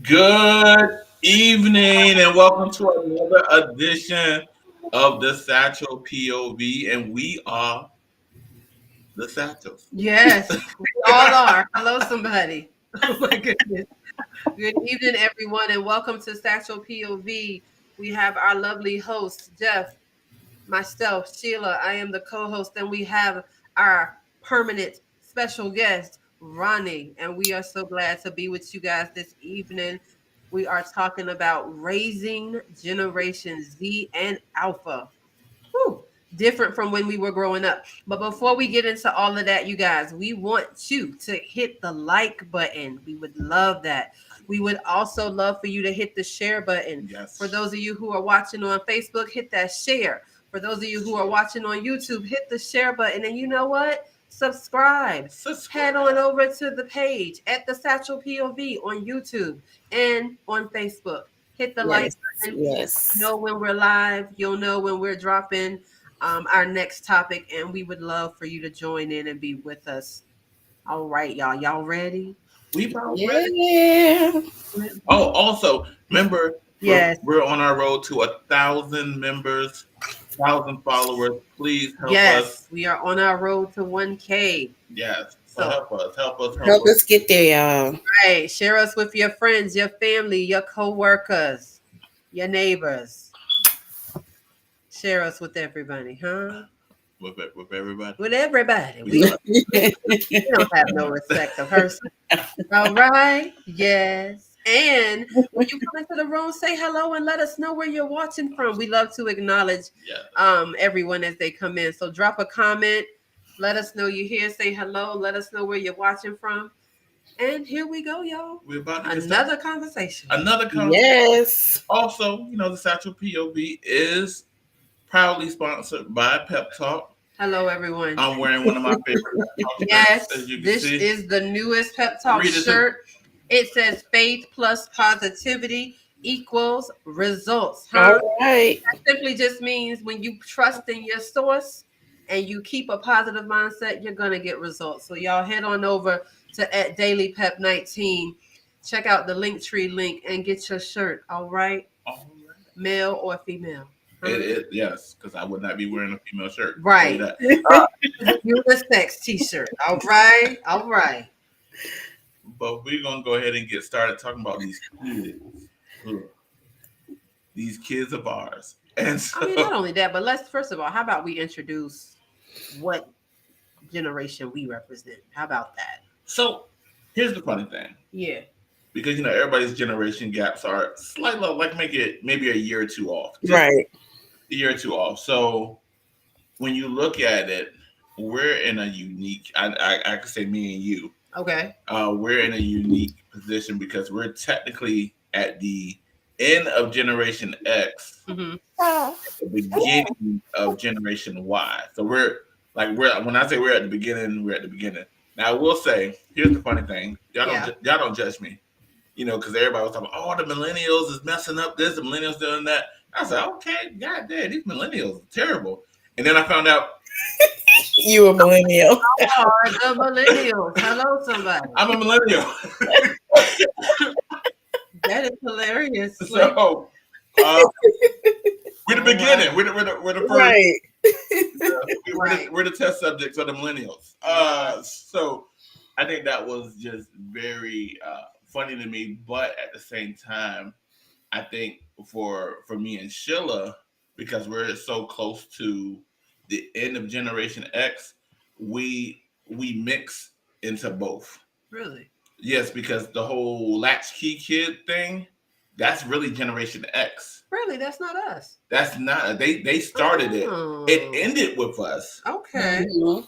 Good evening and welcome to another edition of the Satchel POV, and we are the Satchels. Yes, we all are. Hello, somebody. Oh my goodness. Good evening, everyone, and welcome to Satchel POV. We have our lovely host, Jeff, myself, Sheila. I am the co-host, and we have our permanent special guest, Ronnie. And we are so glad to be with you guys this evening. We are talking about raising Generation Z and Alpha. Whew, different from when we were growing up. But before we get into all of that, you guys, we want you to hit the like button. We would love that. We would also love for you to hit the share button. Yes. For those of you who are watching on Facebook, hit that share. For those of you who are watching on YouTube, hit the share button. And you know what? Subscribe. Head on over to the page at the Satchel POV on YouTube and on Facebook. Hit the like button. Yes. Know when we're live. You'll know when we're dropping our next topic, and we would love for you to join in and be with us. All right, y'all. Y'all ready? We about ready. Yeah. Oh, also, remember, Yes. we're on our road to 1,000 members, 1,000 followers. Please help us. Yes, we are on our road to 1K. Yes. So, Help us. Help us get there, y'all. right. Share us with your friends, your family, your co-workers, your neighbors. Share us with everybody, huh? With everybody. With everybody. We don't have no respect of person. All right. Yes. And when you come into the room, say hello and let us know where you're watching from. We love to acknowledge everyone as they come in. So drop a comment. Let us know you're here. Say hello. Let us know where you're watching from. And here we go, y'all. We're about to get Another conversation. Another conversation. Yes. Also, the Satchel POV is proudly sponsored by Pep Talk. Hello, everyone. I'm wearing one of my favorite Pep Talk Yes, shirts, as you can this see. is the newest Pep Talk Read it. shirt. It says faith plus positivity equals results. Huh? All right. That simply just means when you trust in your source and you keep a positive mindset, you're going to get results. So y'all head on over to at Daily Pep 19. Check out the Linktree link and get your shirt. All right? All right. Male or female. Yes, because I would not be wearing a female shirt. Right. Unisex t-shirt. All right. All right. But we're going to go ahead and get started talking about these kids. Ugh. These kids of ours. And so, I mean, not only that, but let's, first of all, how about we introduce what generation we represent? How about that? So, here's the funny thing. Yeah. Because, everybody's generation gaps are slightly, like, make it maybe a year or two off. Right. A year or two off. So, when you look at it, we're in a unique, I could say me and you. Okay. We're in a unique position because we're technically at the end of Generation X, Mm-hmm. at the beginning of Generation Y. So we're when I say we're at the beginning, we're at the beginning. Now I will say, here's the funny thing: y'all don't judge me, because everybody was talking, oh, the millennials is messing up this, the millennials doing that. I said, okay, god damn, these millennials are terrible. And then I found out you a millennial. Oh, the millennials. Hello, somebody. I'm a millennial. That is hilarious. So we're the beginning. We're the first. Right. We're the test subjects of the millennials. So I think that was just very funny to me. But at the same time, I think for me and Sheila, because we're so close to the end of Generation X, we mix into both. Really? Yes, because the whole latchkey kid thing, that's really Generation X. Really? That's not us. That's not they started it. It ended with us. Okay. Mm-hmm.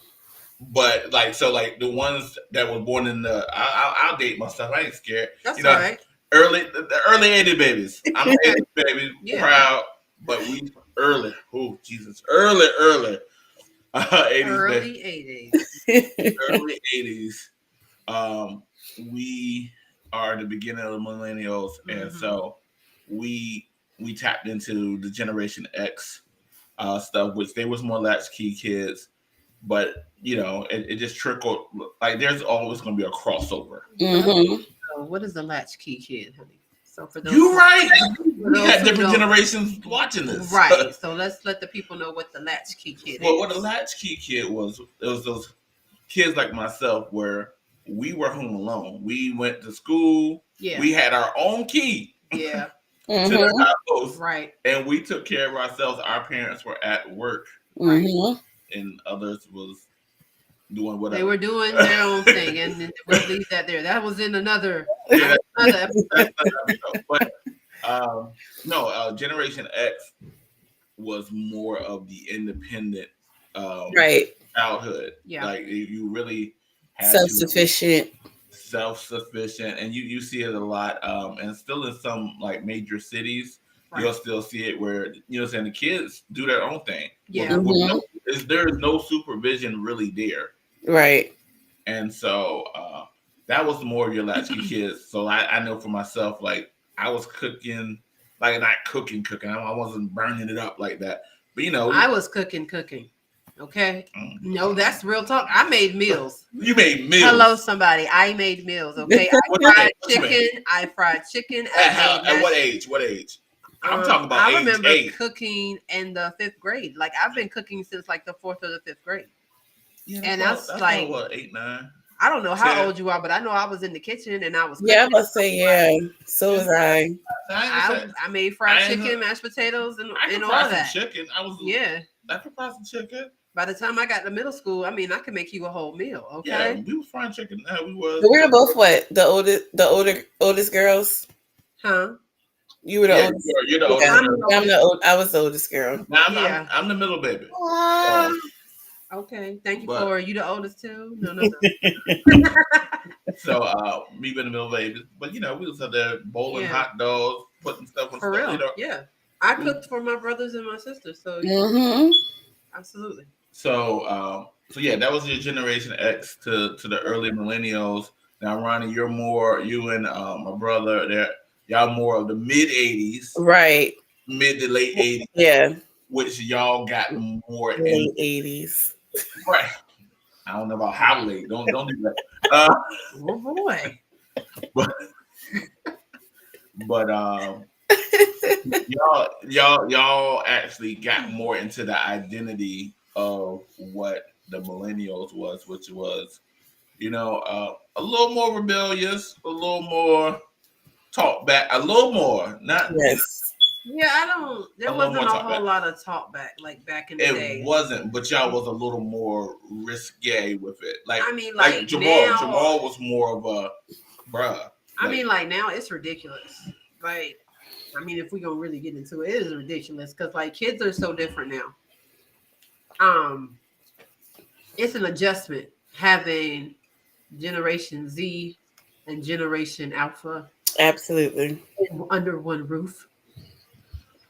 But the ones that were born in the I'll date myself. I ain't scared. That's all right. The early 80s babies. I'm an 80s baby, Yeah. proud, but we early. Oh Jesus, early 80s Early 80s. early 80s. We are the beginning of the millennials, and so we tapped into the Generation X stuff, which they was more latchkey kids, but it just trickled. Like there's always going to be a crossover. Mm-hmm. So what is the latchkey kid, honey? So for those, You're right. for We those got who different don't- generations watching this. right? So let's let the people know what the latchkey kid Well, is. what a latchkey kid was, it was those kids like myself where we were home alone. We went to school. Yeah, We had our own key yeah, to Mhm. the house, right. and we took care of ourselves. Our parents were at work, Mhm. and others was doing They whatever. were doing their own thing, and we'll leave that there. That was in another Yeah, episode. that's another episode. But no, Generation X was more of the independent Right. childhood. Yeah. Like you really had Self-sufficient. self-sufficient, and you see it a lot, and still in some like major cities. Right. You'll still see it where saying the kids do their own thing. Yeah. There is no supervision really there. Right. And so that was more of your latchkey kids. So I know for myself, like I was cooking, like not cooking. I wasn't burning it up like that. But I was cooking. Okay. No, that's real talk. I made meals. You made meals. Hello, somebody. I made meals. Okay. I fried chicken. At what age? What age? I'm talking about I age remember 8. cooking in the 5th grade. Like I've been cooking since like the 4th or the 5th grade. Yeah, And that's like what, 8, 9. I don't know how 10. old you are, but I know I was in the kitchen and I was cooking. Yeah, I must say, yeah. So was I. I made fried chicken, mashed potatoes, and all that. Chicken. I could fry some chicken. By the time I got to middle school, I mean I could make you a whole meal. Okay. Yeah, we was frying chicken. We was. We were both what? The oldest girls. Huh? You were the oldest. You're the oldest. I was the oldest girl. Now I'm the middle baby. Okay. Thank you for you the oldest too. No. So me being the middle baby, but we was out there bowling hot dogs, putting stuff on for stuff, real. Yeah. I cooked for my brothers and my sisters, so absolutely. So yeah, that was your Generation X to the early millennials. Now, Ronnie, you and my brother, y'all more of the mid 80s, right? Mid to late 80s, yeah. Which y'all got more late 80s, right? I don't know about how late. Don't do that. Oh boy. But y'all actually got more into the identity of what the millennials was, which was, a little more rebellious, a little more talk back, a little more, not yes. Yeah, there wasn't a whole lot of talk back like back in the day. It wasn't, but y'all was a little more risque with it. Like I mean, like Jamal was more of a bruh. I mean, like now it's ridiculous. Like, I mean, if we gonna really get into it, it is ridiculous because like kids are so different now. It's an adjustment having Generation Z and Generation Alpha absolutely under one roof.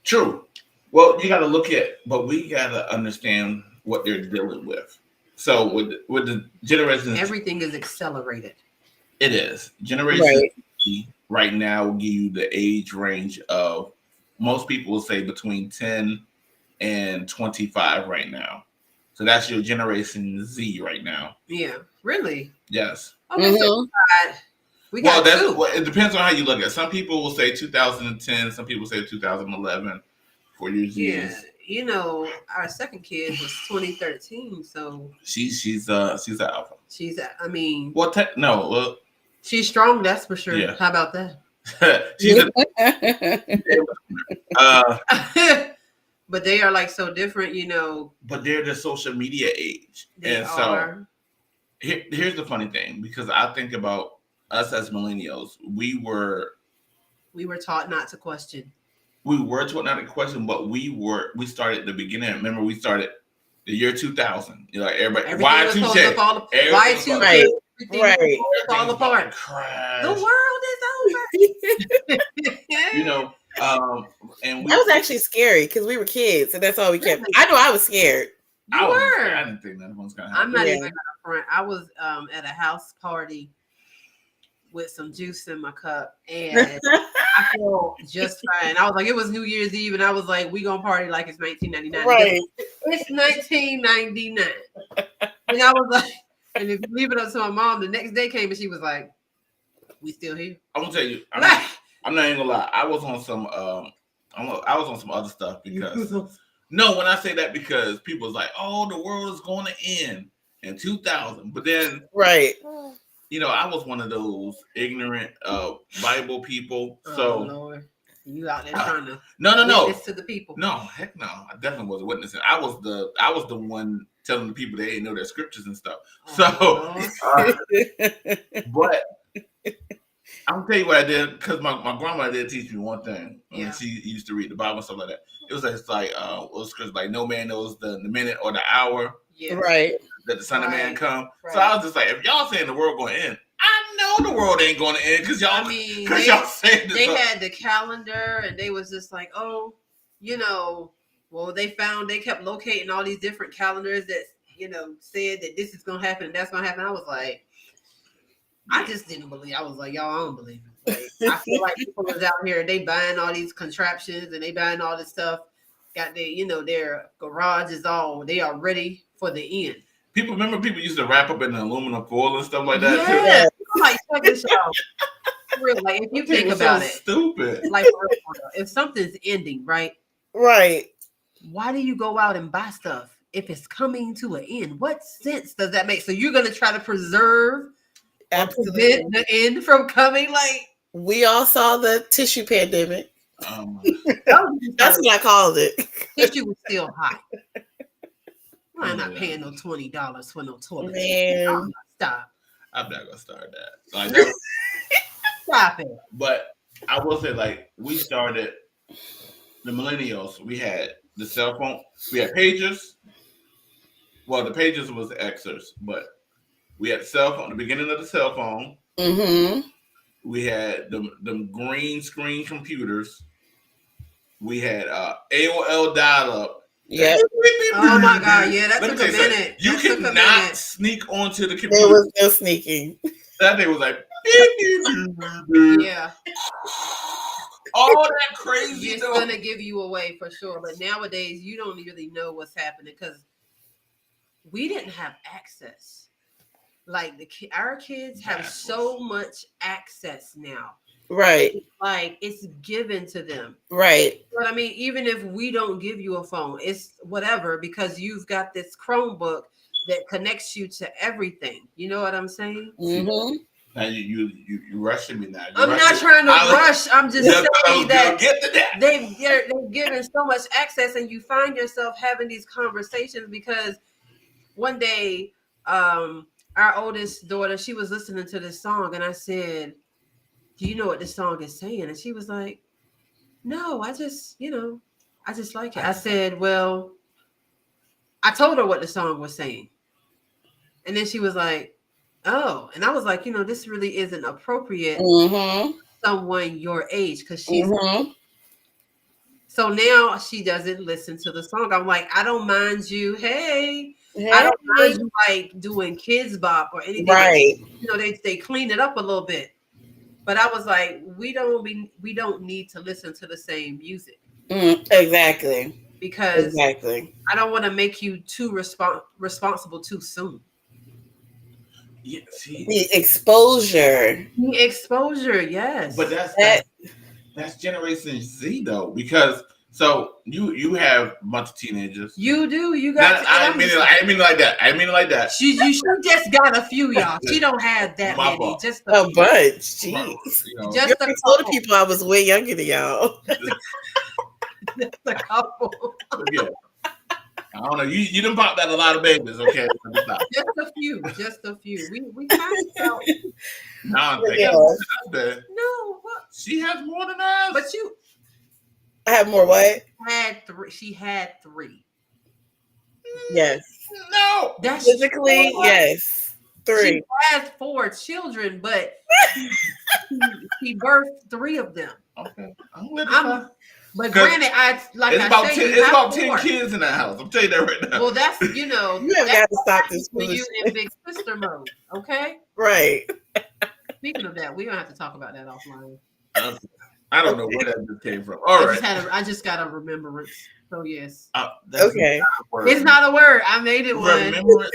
True. Well, you got to look at, but we got to understand what they're dealing with. So with the generation, everything is accelerated. It is. Generation right now will give you the age range of, most people will say between 10 and 25 right now. So that's your Generation Z right now. Yeah. Really? Yes. Okay. So we got two. Well, it depends on how you look at it. Some people will say 2010. Some people say 2011 for your Z's. Yeah. Our second kid was 2013. So she's an alpha. She's strong. That's for sure. Yeah. How about that? But they are like so different, But they're the social media age. So here's the funny thing, because I think about us as millennials, we were taught not to question. We were taught not to question, but we started at the beginning. Remember, we started the year 2000. Like everybody, Y2K. Y2K. Right. Fall apart. Crash. The world is over. And that was actually scary because we were kids, and that's all we kept. I know I was scared. You were. I didn't think that was gonna happen. I'm not even gonna front. I was at a house party with some juice in my cup, and I felt just fine. I was like, it was New Year's Eve, and I was like, we gonna party like it's 1999. Right. It's 1999. And I was like, and if you leave it up to my mom, the next day came and she was like, we still here. I'm gonna tell you. I'm not even gonna lie. I was on some I was on some other stuff because no, when I say that because people's like, oh, the world is going to end in 2000, but then Right. I was one of those ignorant Bible people. Oh, So Lord. You out there trying to no. witness to the people. No, heck no. I definitely wasn't witnessing. I was the one telling the people they didn't know their scriptures and stuff. Oh, But I'm gonna tell you what I did because my grandma did teach me one thing. Yeah. She used to read the Bible and stuff like that. It was like no man knows the minute or the hour yeah. Right. that the Son of Man come. Right. So I was just like, if y'all saying the world going to end, I know the world ain't going to end because y'all. I mean, y'all saying they had the calendar and they was just like, oh, well, they kept locating all these different calendars that said that this is gonna happen and that's gonna happen. I was like, I just didn't believe. I was like, y'all, I don't believe it. Like, I feel like people was out here, they buying all these contraptions and they buying all this stuff. Got their garages they are ready for the end. Remember people used to wrap up in the aluminum foil and stuff like that. Yeah, like check this out. Real, like if you think about it, stupid. Like if something's ending, right? Right. Why do you go out and buy stuff if it's coming to an end? What sense does that make? So you're gonna try to preserve prevent the end from coming? Like we all saw the tissue pandemic. That's what I called it. Tissue was still high. I'm not paying no $20 for no toilet. Man. Stop. I'm not gonna start that. Like, stop it. But I will say, like, we started the millennials. We had the cell phone. We had pagers. Well, the pagers was the Xers, but we had the cell phone. The beginning of the cell phone. Mm-hmm. We had them green screen computers. We had AOL dial-up. Yeah. Oh my God! Yeah, that took a minute. You cannot sneak onto the computer. There was no sneaking. That thing was like, yeah. All that crazy. It's gonna give you away for sure. But nowadays, you don't really know what's happening because we didn't have access. Like our kids have so much access now. Right. Like it's given to them. Right. But I mean, even if we don't give you a phone, it's whatever because you've got this Chromebook that connects you to everything. You know what I'm saying? Mm-hmm. Now you rushing me now. I'm not trying to rush. I'm just saying that they've given so much access, and you find yourself having these conversations because one day, our oldest daughter, she was listening to this song, and I said, do you know what this song is saying? And she was like, no, I just like it. I said, well, I told her what the song was saying. And then she was like, oh. And I was like, this really isn't appropriate someone your age because she's. So now she doesn't listen to the song. I'm like, I don't mind you. Hey. I don't mind you like doing Kids Bop or anything. Right. They clean it up a little bit. But I was like, we don't need to listen to the same music. Exactly. Because I don't want to make you too responsible too soon. Yeah, see, the exposure. The exposure, yes. But that's Generation Z though, because so you have a bunch of teenagers. You do. You got. I mean it like that. She just got a few, y'all. She don't have that many. Fault. Just a bunch. Jeez. Just I told the people I was way younger than y'all. Just a couple. Yeah. I don't know. You done popped out a lot of babies, okay? Just a few. We kind of No, what? She has more than us. But you. I have more what? Had 3. She had 3. Yes. No. That's physically, yes. 3. She has 4 children, but she birthed 3 of them. Okay. But granted, it's about 10 kids in that house. I'm telling you that right now. Well, that's you have got to stop this for you in big sister mode, okay? Right. Speaking of that, we don't have to talk about that offline. I don't know where that just came from. All right. I just got a remembrance. So yes. Okay. It's not a word. I made it one. Remembrance.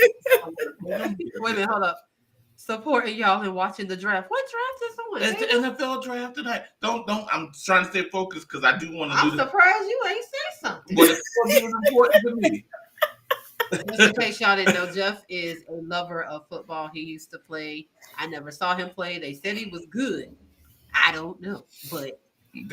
Wait a minute, hold up. supporting y'all and watching the draft. What draft is on? It's the NFL draft tonight. Don't. I'm trying to stay focused because I do want to. I'm surprised you ain't said something. But it's important to me. Just in case y'all didn't know, Jeff is a lover of football. He used to play. I never saw him play. They said he was good. I don't know, but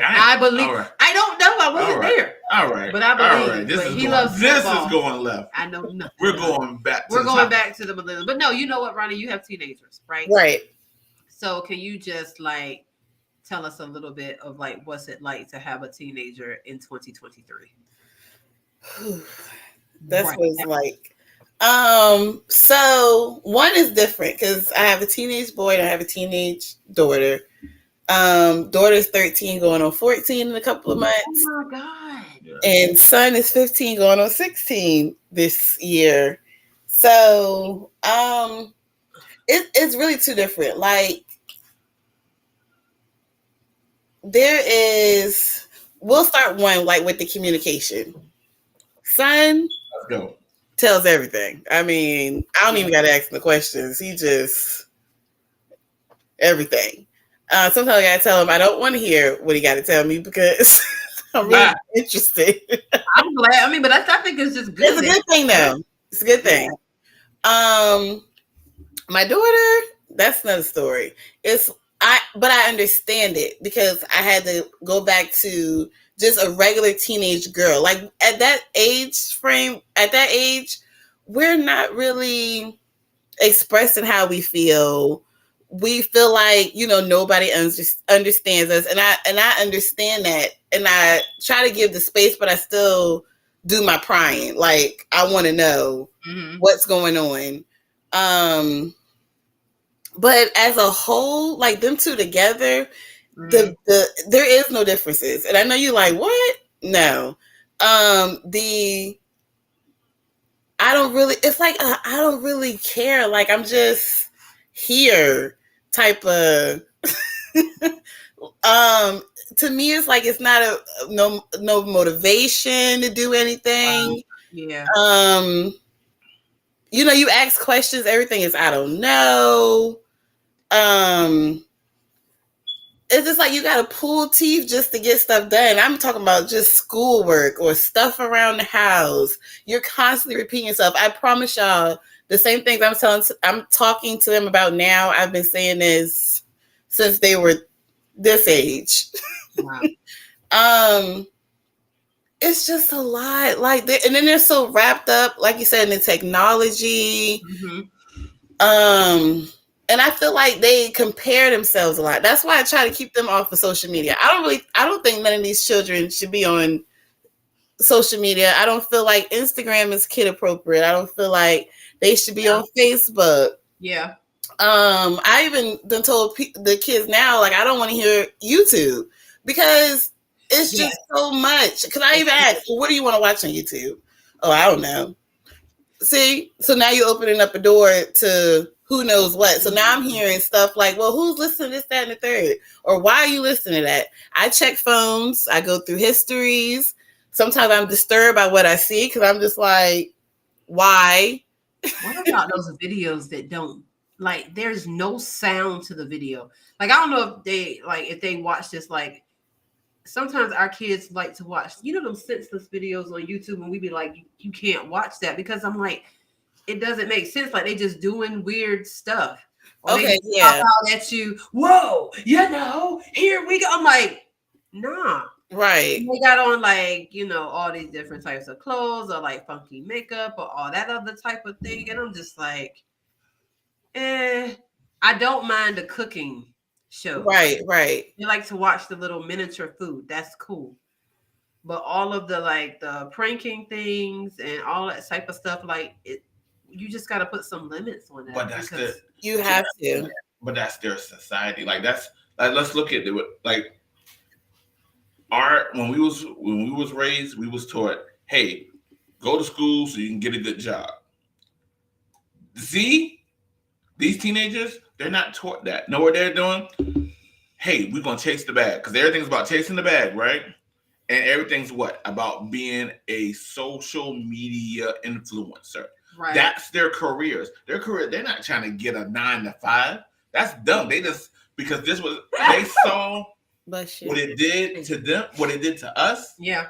I believe. Right. I don't know. I wasn't there. All right, but I believe. All right. This is going left. I know nothing. We're going back. We're going back to the millennials. But no, you know what, Ronnie? You have teenagers, right? Right. So can you just like tell us a little bit of like what's it like to have a teenager in 2023? That's what it's like. So one is different because I have a teenage boy and I have a teenage daughter. Daughter's 13 going on 14 in a couple of months. Oh my God. And son is 15 going on 16 this year. So it's really two different. Like we'll start one like with the communication. Son Let's go. Tells everything. I mean, I don't even got to ask him the questions. He just everything. Sometimes I gotta tell him I don't want to hear what he got to tell me because I'm really interested. I'm glad. I mean, but I think it's just good. It's a good thing, though. It's a good thing. My daughter, that's another story. But I understand it because I had to go back to just a regular teenage girl. Like at that age, we're not really expressing how we feel. We feel like, nobody understands us. And I understand that. And I try to give the space, but I still do my prying. Like, I want to know what's going on. But as a whole, like them two together, there is no differences. And I know you're like, what? No. I don't really care. Like, I'm just here type of to me it's like it's not no motivation to do anything. Yeah. You ask questions, everything is I don't know. It's just like you gotta pull teeth just to get stuff done. I'm talking about just schoolwork or stuff around the house. You're constantly repeating yourself. I promise y'all, the same things I'm talking to them about now, I've been saying this since they were this age. Wow. It's just a lot. Like, and then they're so wrapped up, like you said, in the technology. And I feel like they compare themselves a lot. That's why I try to keep them off of social media. I don't think none of these children should be on social media. I don't feel like Instagram is kid appropriate. I don't feel like they should be on Facebook. Yeah. I even done told the kids now, like, I don't want to hear YouTube because it's just so much. Because I even asked, well, what do you want to watch on YouTube? Oh, I don't know. See? So now you're opening up a door to who knows what. So now I'm hearing stuff like, well, who's listening to this, that, and the third? Or why are you listening to that? I check phones. I go through histories. Sometimes I'm disturbed by what I see because I'm just like, why? What about those videos that don't, like, there's no sound to the video? Like, I don't know if they watch this, like, sometimes our kids like to watch, them senseless videos on YouTube, and we be like, you can't watch that, because I'm like, it doesn't make sense. Like, they just doing weird stuff. Or okay, they pop out at you, whoa, here we go. I'm like, nah. Right. They got on, like, all these different types of clothes or like funky makeup or all that other type of thing. And I'm just like, I don't mind the cooking show. Right. You like to watch the little miniature food. That's cool. But all of the pranking things and all that type of stuff, like, you just got to put some limits on that. But that's you have to. But that's their society. Like, let's look at it. Like, when we was raised, we was taught, hey, go to school so you can get a good job. See, these teenagers, they're not taught that. Know what they're doing? Hey, we're gonna chase the bag, because everything's about chasing the bag, right? And everything's what? About being a social media influencer. Right. That's their careers. Their career, they're not trying to get a 9 to 5. That's dumb. They just, because this was, they saw what it did to them, what it did to us. Yeah.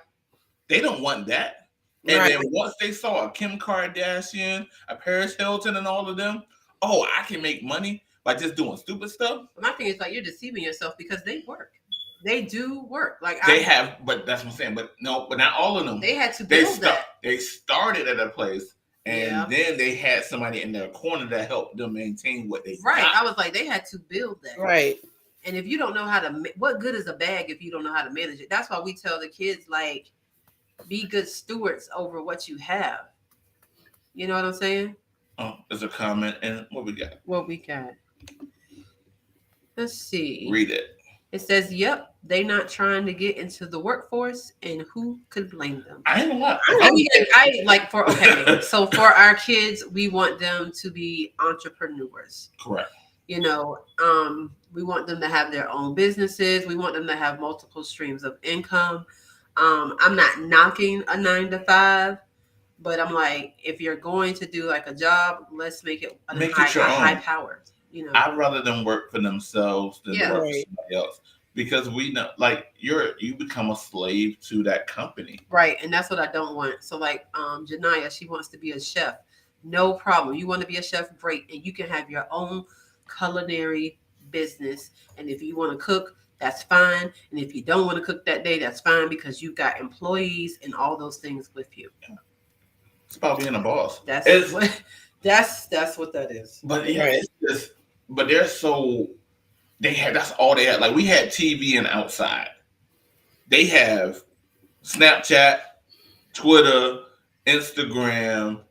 They don't want that. And Right. then once they saw a Kim Kardashian, a Paris Hilton, and all of them, oh, I can make money by just doing stupid stuff. My thing is like you're deceiving yourself because they work. They do work. Like They have, but that's what I'm saying. But no, but not all of them. They had to build that. They started at a place, and then they had somebody in their corner that helped them maintain what they Right. got. I was like, they had to build that. Right. And if you don't know how to, what good is a bag if you don't know how to manage it? That's why we tell the kids, like, be good stewards over what you have. You know what I'm saying? Oh, there's a comment, and what we got? What we got? Let's see. Read it. It says, yep, they not trying to get into the workforce, and who could blame them? I ain't gonna lie. So for our kids, we want them to be entrepreneurs. Correct. You know, we want them to have their own businesses. We want them to have multiple streams of income. I'm not knocking a 9 to 5, but I'm like, if you're going to do like a job, let's make it high powered. You know, I'd rather them work for themselves than work for somebody else, because we know, like, you become a slave to that company, right? And that's what I don't want. So, like, Janaya, she wants to be a chef. No problem. You want to be a chef, great, and you can have your own culinary business. And if you want to cook, that's fine. And if you don't want to cook that day, that's fine, because you've got employees and all those things with you. Yeah. It's about being a boss. That's what that is. But yeah, it's just. But they're so, that's all they had. Like, we had TV and outside. They have Snapchat, Twitter, Instagram,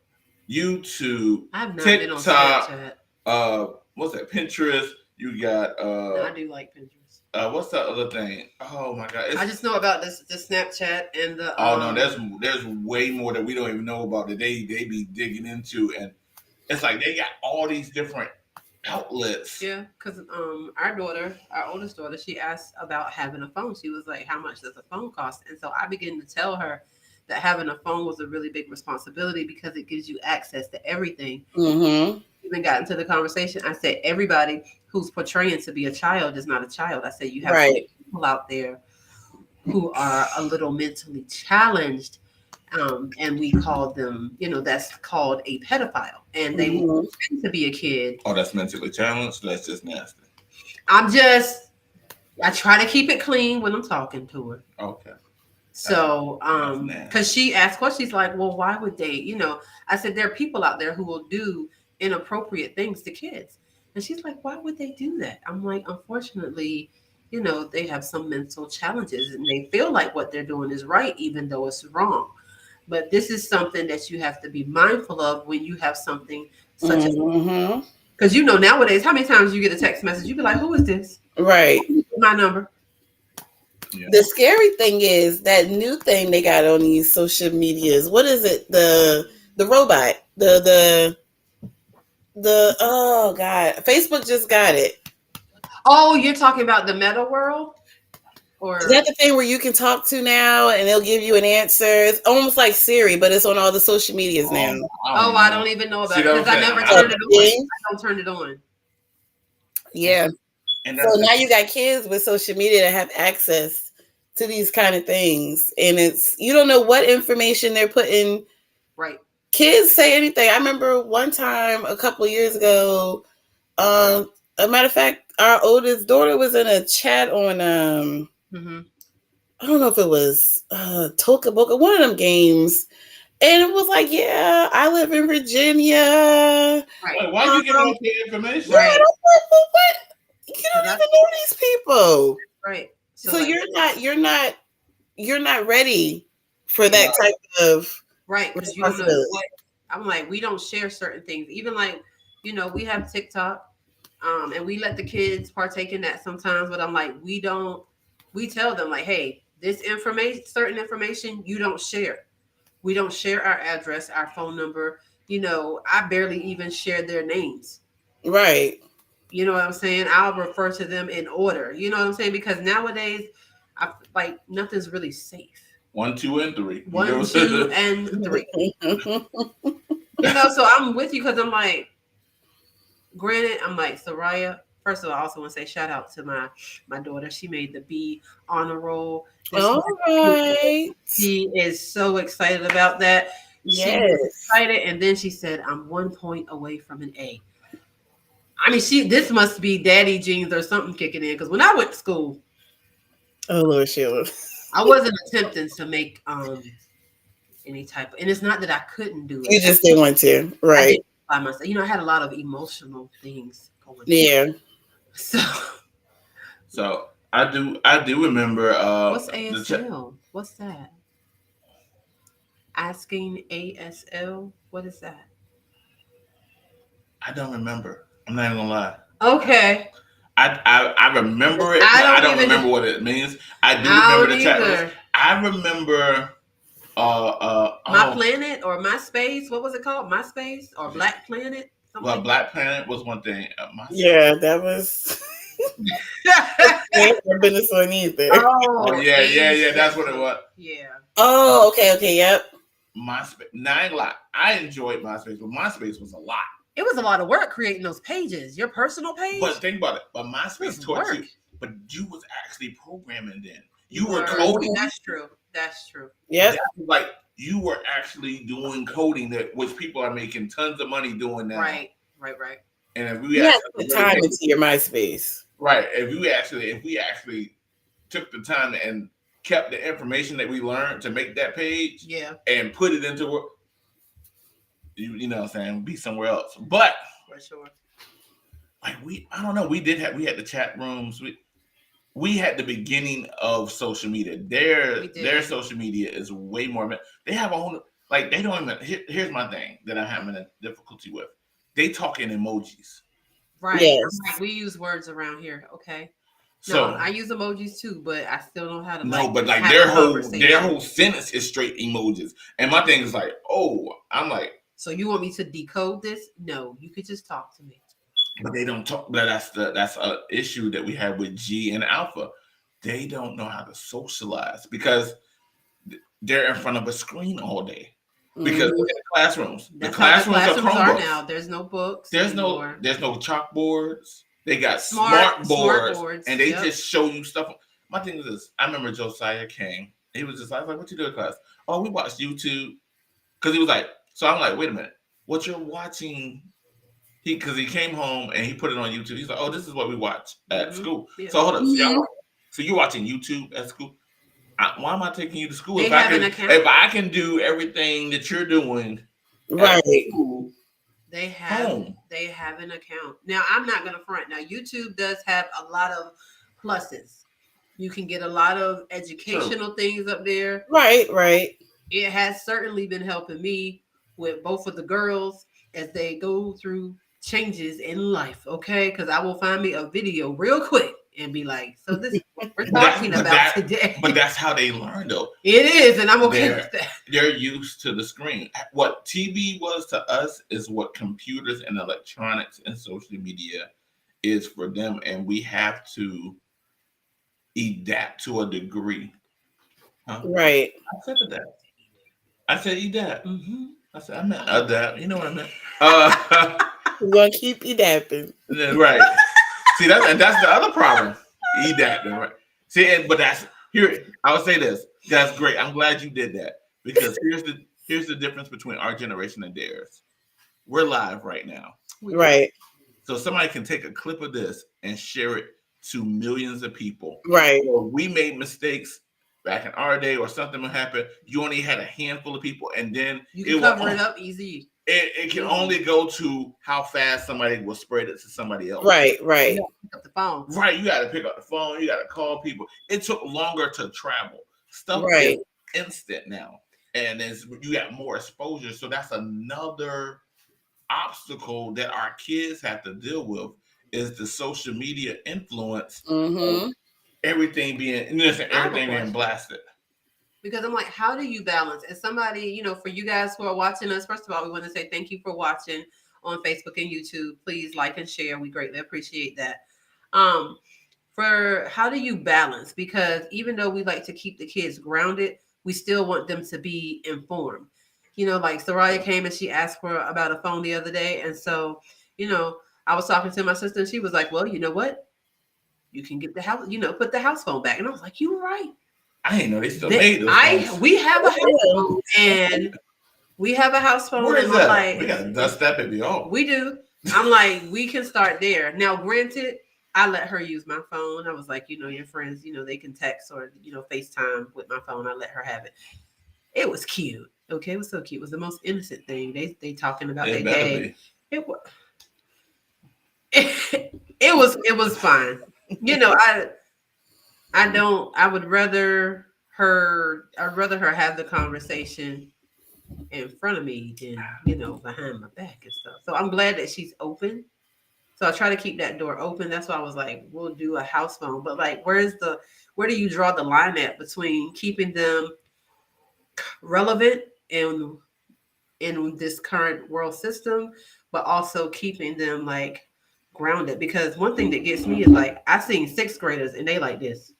YouTube, I've not TikTok, been on Snapchat. What's that? Pinterest. You got No, I do like Pinterest. What's that other thing? Oh my god! I just know about the Snapchat and the. Oh no, there's way more that we don't even know about that they be digging into, and it's like they got all these different outlets. Yeah, because our oldest daughter, she asked about having a phone. She was like, how much does a phone cost? And so I began to tell her that having a phone was a really big responsibility, because it gives you access to everything. Mm-hmm. Even got into the conversation. I said, everybody who's portraying to be a child is not a child. I said, you have people out there who are a little mentally challenged, and we call them, that's called a pedophile, and they pretend to be a kid. Oh, that's mentally challenged? That's just nasty. I try to keep it clean when I'm talking to her. Okay. So, because she asked questions, she's like, well, why would they, I said, there are people out there who will do inappropriate things to kids. And she's like, why would they do that? I'm like, unfortunately, they have some mental challenges, and they feel like what they're doing is right, even though it's wrong. But this is something that you have to be mindful of when you have something such as, because nowadays, how many times you get a text message, you be like, who is this? Right. My number. Yeah. The scary thing is that new thing they got on these social medias. What is it? The robot. The oh god, Facebook just got it. Oh, you're talking about the Meta world? Or is that the thing where you can talk to now and they'll give you an answer? It's almost like Siri, but it's on all the social medias now. I don't even know about it, because I never turned it on. I don't turn it on. Yeah. And so now you got kids with social media that have access to these kind of things, and you don't know what information they're putting. Right. Kids say anything. I remember one time a couple of years ago. A matter of fact, our oldest daughter was in a chat on I don't know if it was Toca Boca, one of them games. And it was like, yeah, I live in Virginia. Right. Wait, why you get all the information? Right. What? You don't even know these people. Right. So you're not ready for that type of responsibility. I'm like, we don't share certain things. Even like, we have TikTok. And we let the kids partake in that sometimes, but I'm like, we tell them like, hey, this certain information, you don't share. We don't share our address, our phone number. I barely even share their names. Right. You know what I'm saying? I'll refer to them in order. You know what I'm saying? Because nowadays, nothing's really safe. 1, 2, and 3. 1, 2, and 3. So I'm with you because I'm like, granted, I'm like, Soraya, first of all, I also want to say shout out to my daughter. She made the B honor roll this All month. right. She is so excited about that. She was Yes. excited, and then she said, I'm 1 point away from an A. I mean, this must be daddy genes or something kicking in. Because when I went to school, Oh Lord, Sheila. I wasn't attempting to make any type of, and it's not that I couldn't do You it. just didn't want to, I right? did by myself. I had a lot of emotional things going on. Yeah. So I do remember what's ASL? What's that? Asking ASL? What is that? I don't remember. I'm not even gonna lie. Okay. I remember it, but I don't remember what it means. I do remember the chat rooms. I remember My Planet or MySpace. What was it called? MySpace or Black Planet? Well, Black Planet was one thing. Yeah, that was. Ain't business on either. Oh yeah. That's what it was. Yeah. Oh, okay, yep. MySpace. Now, I enjoyed MySpace, but MySpace was a lot. It was a lot of work creating those pages. Your personal page. But think about it. But MySpace taught you. But you was actually programming then. You were coding. That's true. Yeah. Like you were actually doing coding which people are making tons of money doing now. Right. And if we had the time into your MySpace. Right. If we actually took the time and kept the information that we learned to make that page, and put it into work, you know what I'm saying, be somewhere else. But for sure. Like I don't know, we had the chat rooms. We had the beginning of social media. Their social media is way more. They have a whole they don't even. Here's my thing that I'm having a difficulty with. They talk in emojis. Right. Yes. We use words around here. Okay. So I use emojis too, but I still don't know how to. But their whole sentence is straight emojis. And my thing is I'm like. So you want me to decode this? No, you could just talk to me. But they don't talk. But that's an issue that we have with G and Alpha. They don't know how to socialize because they're in front of a screen all day. Because look at the classrooms. That's the classrooms are Chromebooks. Now. There's no books. There's no chalkboards. They got smart boards, and they just show you stuff. My thing is this: I remember Josiah came. He was just like, "What you do in class?" Oh, we watched YouTube. Because he was like, so I'm like, wait a minute, what you're watching? Because he came home and he put it on YouTube. He's like, oh, this is what we watch at school. Yeah. So hold up, so you're watching YouTube at school? Why am I taking you to school if I can do everything that you're doing? Right. They have an account. Now I'm not gonna front. Now YouTube does have a lot of pluses. You can get a lot of educational things up there. Right. It has certainly been helping me with both of the girls as they go through changes in life. Okay, because I will find me a video real quick and be like, so this is what we're talking about today. But that's how they learn, though. It is, and I'm okay with that. They're used to the screen. What TV was to us is what computers and electronics and social media is for them, and we have to adapt to a degree. Huh? Right. I said adapt. Mm-hmm. I said I meant adapt. You know what I meant? We're gonna keep adapting. Right. See, that's the other problem. Adapting, right? See, but I would say this. That's great. I'm glad you did that because here's the difference between our generation and theirs. We're live right now. Right. So somebody can take a clip of this and share it to millions of people. Right. So we made mistakes back in our day or something would happen. You only had a handful of people, and then you can cover it up easy. It can only go to how fast somebody will spread it to somebody else. Right. You gotta pick up the phone. Right. You got to pick up the phone. You got to call people. It took longer to travel. Stuff is instant now. And you got more exposure. So that's another obstacle that our kids have to deal with is the social media influence. Mm-hmm. Everything being blasted. Because I'm like, how do you balance? As somebody, for you guys who are watching us, first of all, we want to say thank you for watching on Facebook and YouTube. Please like and share. We greatly appreciate that. For how do you balance? Because even though we like to keep the kids grounded, we still want them to be informed. like Soraya came and she asked for about a phone the other day. And so, I was talking to my sister and she was like, well, you know what? You can get the house, put the house phone back. And I was like, you were right. I didn't know they still made those. We have a house phone and we have a house phone. Where is and that? like, we gotta dust that baby off. We do. I'm like, we can start there. Now, granted, I let her use my phone. I was like, your friends, they can text or, FaceTime with my phone. I let her have it. It was cute. Okay, it was so cute. It was the most innocent thing. They talking about their day. It was it was fine. I would rather her have the conversation in front of me than behind my back and stuff. So I'm glad that she's open. So I try to keep that door open. That's why I was like, we'll do a house phone. But like, where do you draw the line at between keeping them relevant in this current world system, but also keeping them like grounded? Because one thing that gets me is like, I've seen 6th graders and they like this.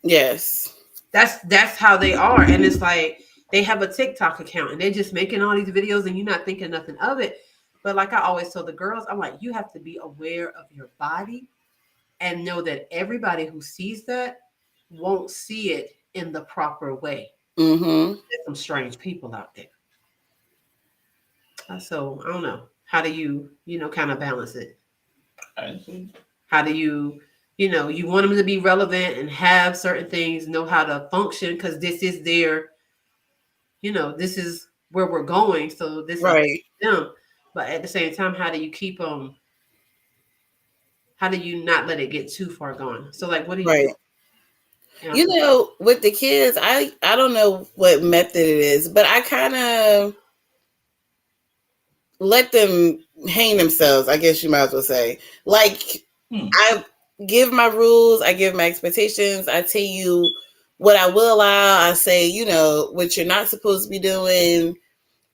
Yes. That's how they are. And it's like, they have a TikTok account and they're just making all these videos and you're not thinking nothing of it. But like I always tell the girls, I'm like, you have to be aware of your body and know that everybody who sees that won't see it in the proper way. Mm-hmm. There's some strange people out there. So I don't know. How do you, kind of balance it? How do you, you want them to be relevant and have certain things, know how to function because this is their, this is where we're going. So this is them. But at the same time, how do you keep them? How do you not let it get too far gone? So like, what do you do? With the kids, I don't know what method it is, but I kind of let them hang themselves, I guess you might as well say. Like, I give my rules, I give my expectations, I tell you what I will allow, I say, what you're not supposed to be doing.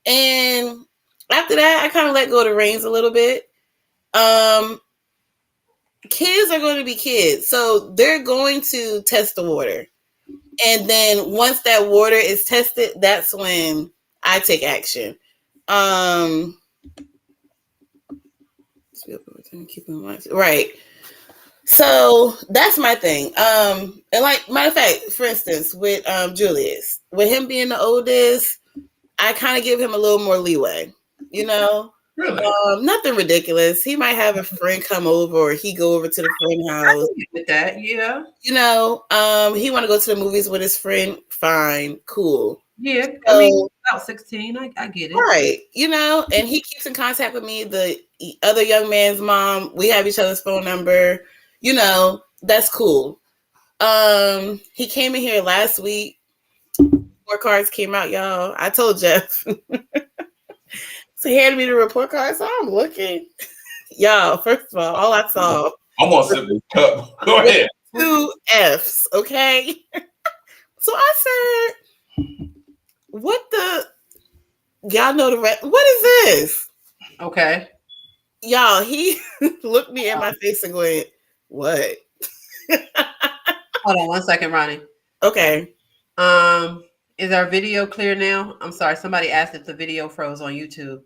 And after that, I kind of let go of the reins a little bit. Kids are going to be kids. So they're going to test the water. And then once that water is tested, that's when I take action. Right. So that's my thing. And like, matter of fact, for instance, with Julius, with him being the oldest, I kind of give him a little more leeway, Really? Nothing ridiculous. He might have a friend come over or he go over to the friend house. With that, yeah. He want to go to the movies with his friend. Fine, cool. Yeah, I mean, about 16, I get it. Right, and he keeps in contact with me. The other young man's mom, we have each other's phone number. That's cool. He came in here last week. 4 cards came out, y'all. I told Jeff. So he handed me the report card, so I'm looking. Y'all, first of all I saw. I'm gonna sip this cup. Go ahead. 2 F's, okay? So I said, what the? Y'all know the rest. What is this? Okay. Y'all, he looked me in my face and went, what? Hold on 1 second, Ronnie. Okay. Is our video clear now? I'm sorry. Somebody asked if the video froze on YouTube.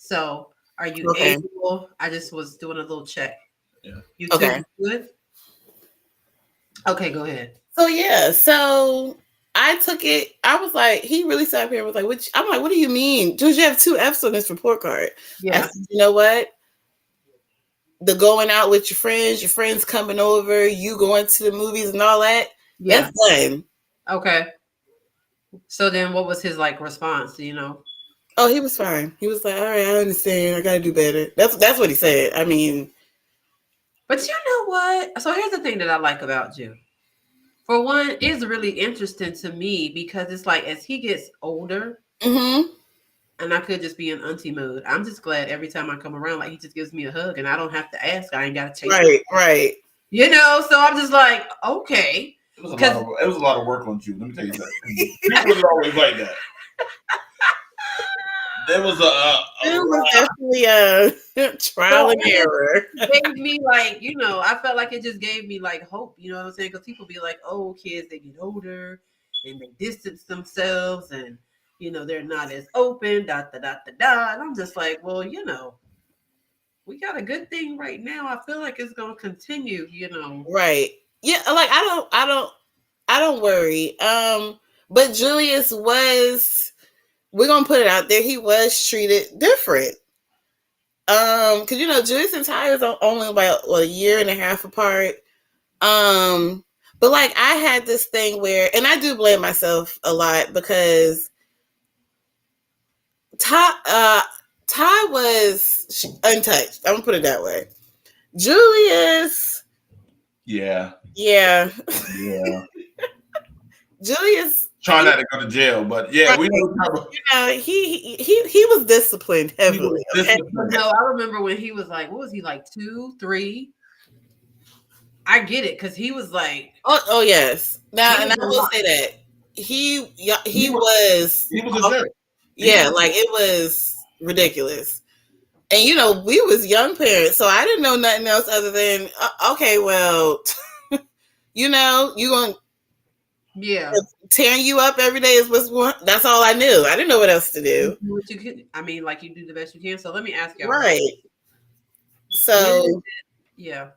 So are you able? I just was doing a little check. Yeah. YouTube okay. Good? Okay, go ahead. So yeah, so I took it. I was like, he really sat up here and was like, I'm like, what do you mean? George, you have 2 F's on this report card. Yeah. I said, you know what? The going out with your friends coming over, you going to the movies and all that, that's done. Okay. So then what was his response, Oh, he was fine. He was like, all right, I understand. I got to do better. That's what he said. I mean. But you know what? So here's the thing that I like about you. For one, it's really interesting to me because it's like as he gets older, and I could just be in auntie mode. I'm just glad every time I come around, like he just gives me a hug and I don't have to ask. I ain't got to chase him. Right. So I'm just like, okay. It was a lot of work on you. Let me tell you something. People are always like that. There was definitely a trial and error. It gave me I felt like it just gave me hope. You know what I'm saying? Because people be like, oh, kids, they get older and they distance themselves and they're not as open, da da da da da. And I'm just like, well, we got a good thing right now. I feel like it's gonna continue, Right. Yeah, like I don't worry. But Julius was, we're gonna put it out there, he was treated different. Because Julius and Ty is only about a year and a half apart. But like I had this thing where, and I do blame myself a lot because Ty was untouched. I'm gonna put it that way. Julius, yeah. Julius Trying not to go to jail, but yeah, we know. He was disciplined heavily. Okay? No, I remember when he was like, what was he, like 2, 3? I get it, because he was like, oh yes. Now, and I will say that he was a jerk. Yeah, like it was ridiculous. And we was young parents, so I didn't know nothing else other than okay, well, you gonna tearing you up every day is that's all I knew. I didn't know what else to do. Like you do the best you can. So let me ask y'all. Right. So yeah.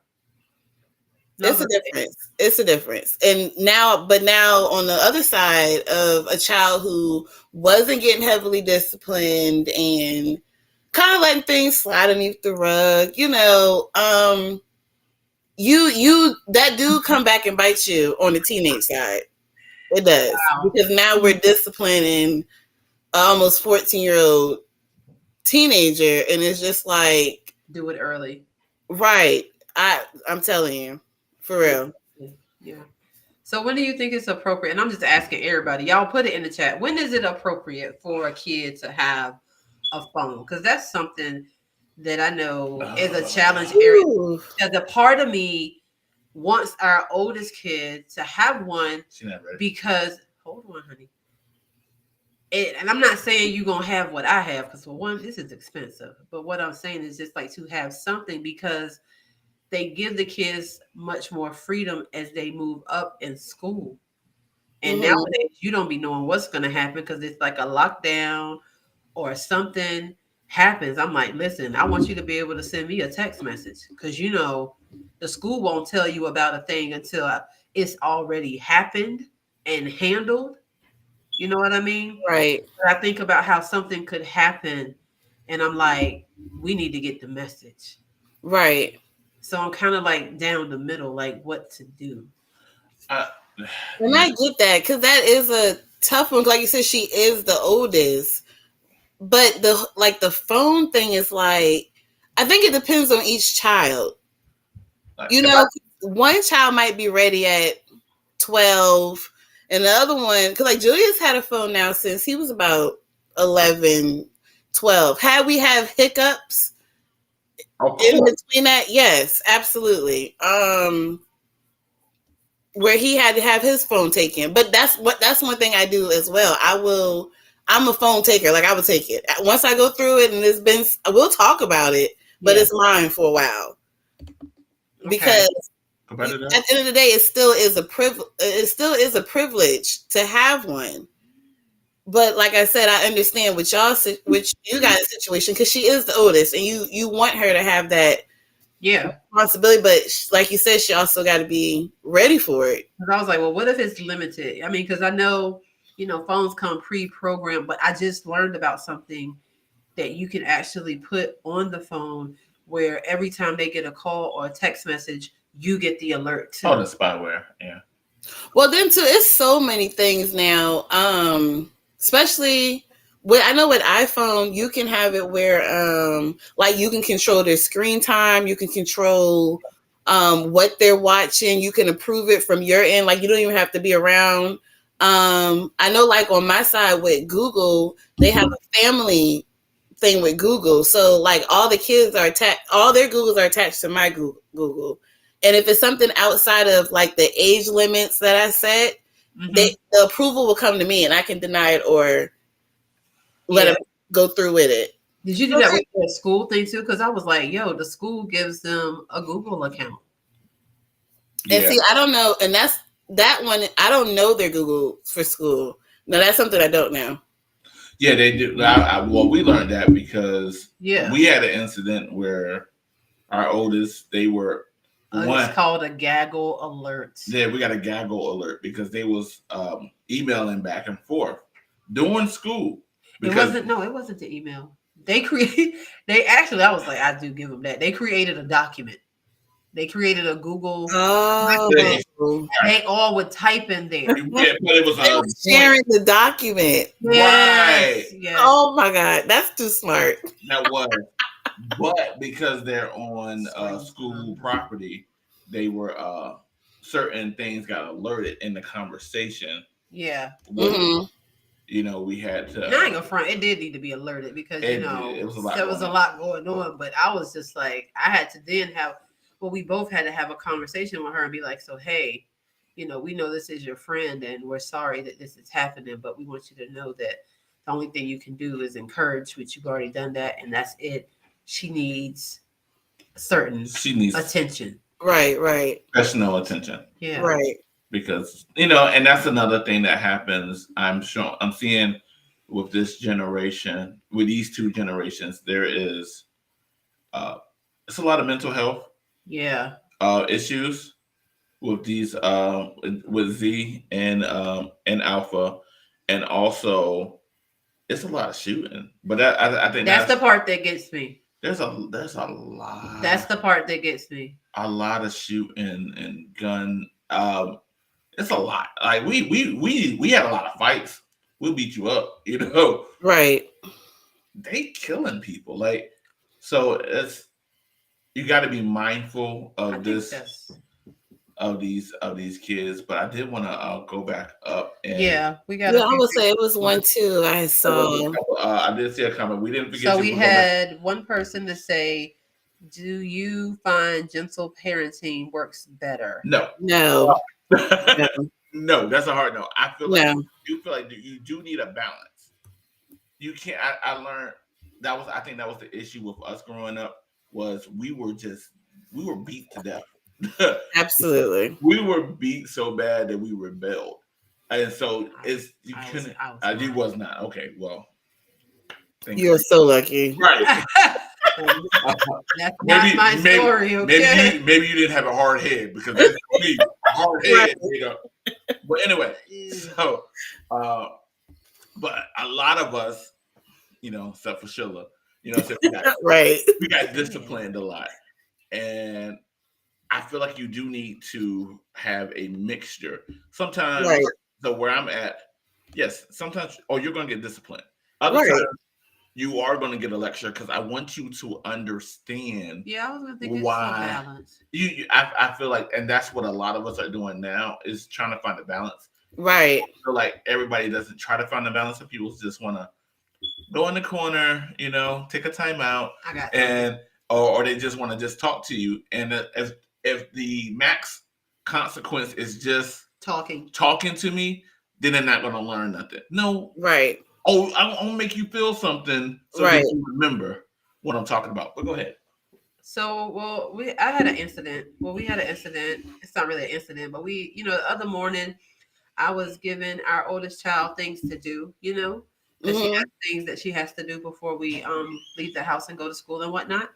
It's a difference. It's a difference. And now on the other side of a child who wasn't getting heavily disciplined and kind of letting things slide underneath the rug, you that do come back and bite you on the teenage side. It does. Wow. Because now we're disciplining almost 14-year-old teenager, and it's just like, do it early. Right. I'm telling you. For real. Yeah. So when do you think it's appropriate? And I'm just asking everybody. Y'all put it in the chat. When is it appropriate for a kid to have a phone? Because that's something that I know is a challenge area. Because a part of me wants our oldest kid to have one because, hold on, honey. And I'm not saying you're going to have what I have, because for one, this is expensive. But what I'm saying is just like to have something, because they give the kids much more freedom as they move up in school. And nowadays, you don't be knowing what's going to happen because it's like a lockdown or something happens. I'm like, listen, I want you to be able to send me a text message because, the school won't tell you about a thing until it's already happened and handled. You know what I mean? Right. But I think about how something could happen and I'm like, we need to get the message. Right. So I'm kind of like down the middle, like what to do. And I get that because that is a tough one. Like you said, she is the oldest, but the phone thing is like, I think it depends on each child. One child might be ready at 12, and the other one, because like Julius had a phone now since he was about 11, 12. Had we have hiccups in between that? Yes, absolutely. Where he had to have his phone taken, but that's one thing I do as well. I'm a phone taker. Like I would take it once I go through it, and we'll talk about it, but it's mine for a while because at the end of the day, it still is a privilege. It still is a privilege to have one. But like I said, I understand with you guys' situation because she is the oldest, and you want her to have that responsibility. But like you said, she also got to be ready for it. I was like, well, what if it's limited? I mean, because I know phones come pre-programmed, but I just learned about something that you can actually put on the phone where every time they get a call or a text message, you get the alert too. Oh, the spyware, yeah. Well, then too, it's so many things now. Especially I know with iPhone, you can have it where like you can control their screen time, you can control what they're watching, you can approve it from your end, like you don't even have to be around. I know like on my side with Google, they have a family thing with Google. So like all the kids are all their Googles are attached to my Google. And if it's something outside of like the age limits that I set, the approval will come to me and I can deny it or let them go through with it. Did you do that with the school thing too? Because I was like, the school gives them a Google account. And see, I don't know. And that one, I don't know their Google for school. No, that's something I don't know. Yeah, they do. Well, we learned that because Yeah. we had an incident where our oldest, they were It's called a gaggle alert. Yeah, we got a gaggle alert because they was emailing back and forth during school. It wasn't the email. They actually, I was like, I do give them that. They created a document. They created a Google. Oh, they all would type in there. Yeah, but it was they were sharing the document. Right. Yes. Oh my God, that's too smart. That was. But because they're on school property, they were certain things got alerted in the conversation. Yeah. You know, we had to. And I ain't gonna front. It did need to be alerted because there was a lot going on. But I was just like, I had to then have. Well, we both had to have a conversation with her and be like, so hey, we know this is your friend and we're sorry that this is happening, but we want you to know that the only thing you can do is encourage, which you've already done that, and that's it. She needs attention. Right. Professional attention. Yeah. Right. Because, and that's another thing that happens. I'm seeing with this generation, with these two generations, there is it's a lot of mental health issues with these with Z and Alpha, and also it's a lot of shooting. But I think that's the part that gets me. There's a lot. That's the part that gets me. A lot of shooting and gun. It's a lot. Like we had a lot of fights. We'll beat you up. Right. They killing people. Like, so it's, you got to be mindful of of these kids. But I did want to go back up and we got. I would say it was one too. I saw. I did see a comment. We didn't forget. So we had one person to say, "Do you find gentle parenting works better?" No. No, that's a hard no. I feel like you feel like you do need a balance. You can't. I learned I think that was the issue with us growing up, was we were beat to death. Absolutely. We were beat so bad that we rebelled. And so you was not. Okay, well. You're so lucky. Right. That's not my story, okay? Maybe you didn't have a hard head, because that's me. Hard head, But anyway, so but a lot of us, except for Sheila, we got disciplined a lot. And I feel like you do need to have a mixture. Sometimes, so where I'm at, yes, sometimes, you're going to get disciplined. Other times, you are going to get a lecture, because I want you to understand. Yeah, I was going to think why I feel like, and that's what a lot of us are doing now, is trying to find a balance. Right. I feel like everybody doesn't try to find a balance. Some people just want to go in the corner, take a time out, or they just want to just talk to you. And if the max consequence is just talking to me, then they're not going to learn nothing. No. Right. I'll make you feel something so that you remember what I'm talking about. But go ahead. So, I had an incident. Well, we had an incident. It's not really an incident, but the other morning, I was giving our oldest child things to do, that she has things that she has to do before we leave the house and go to school and whatnot.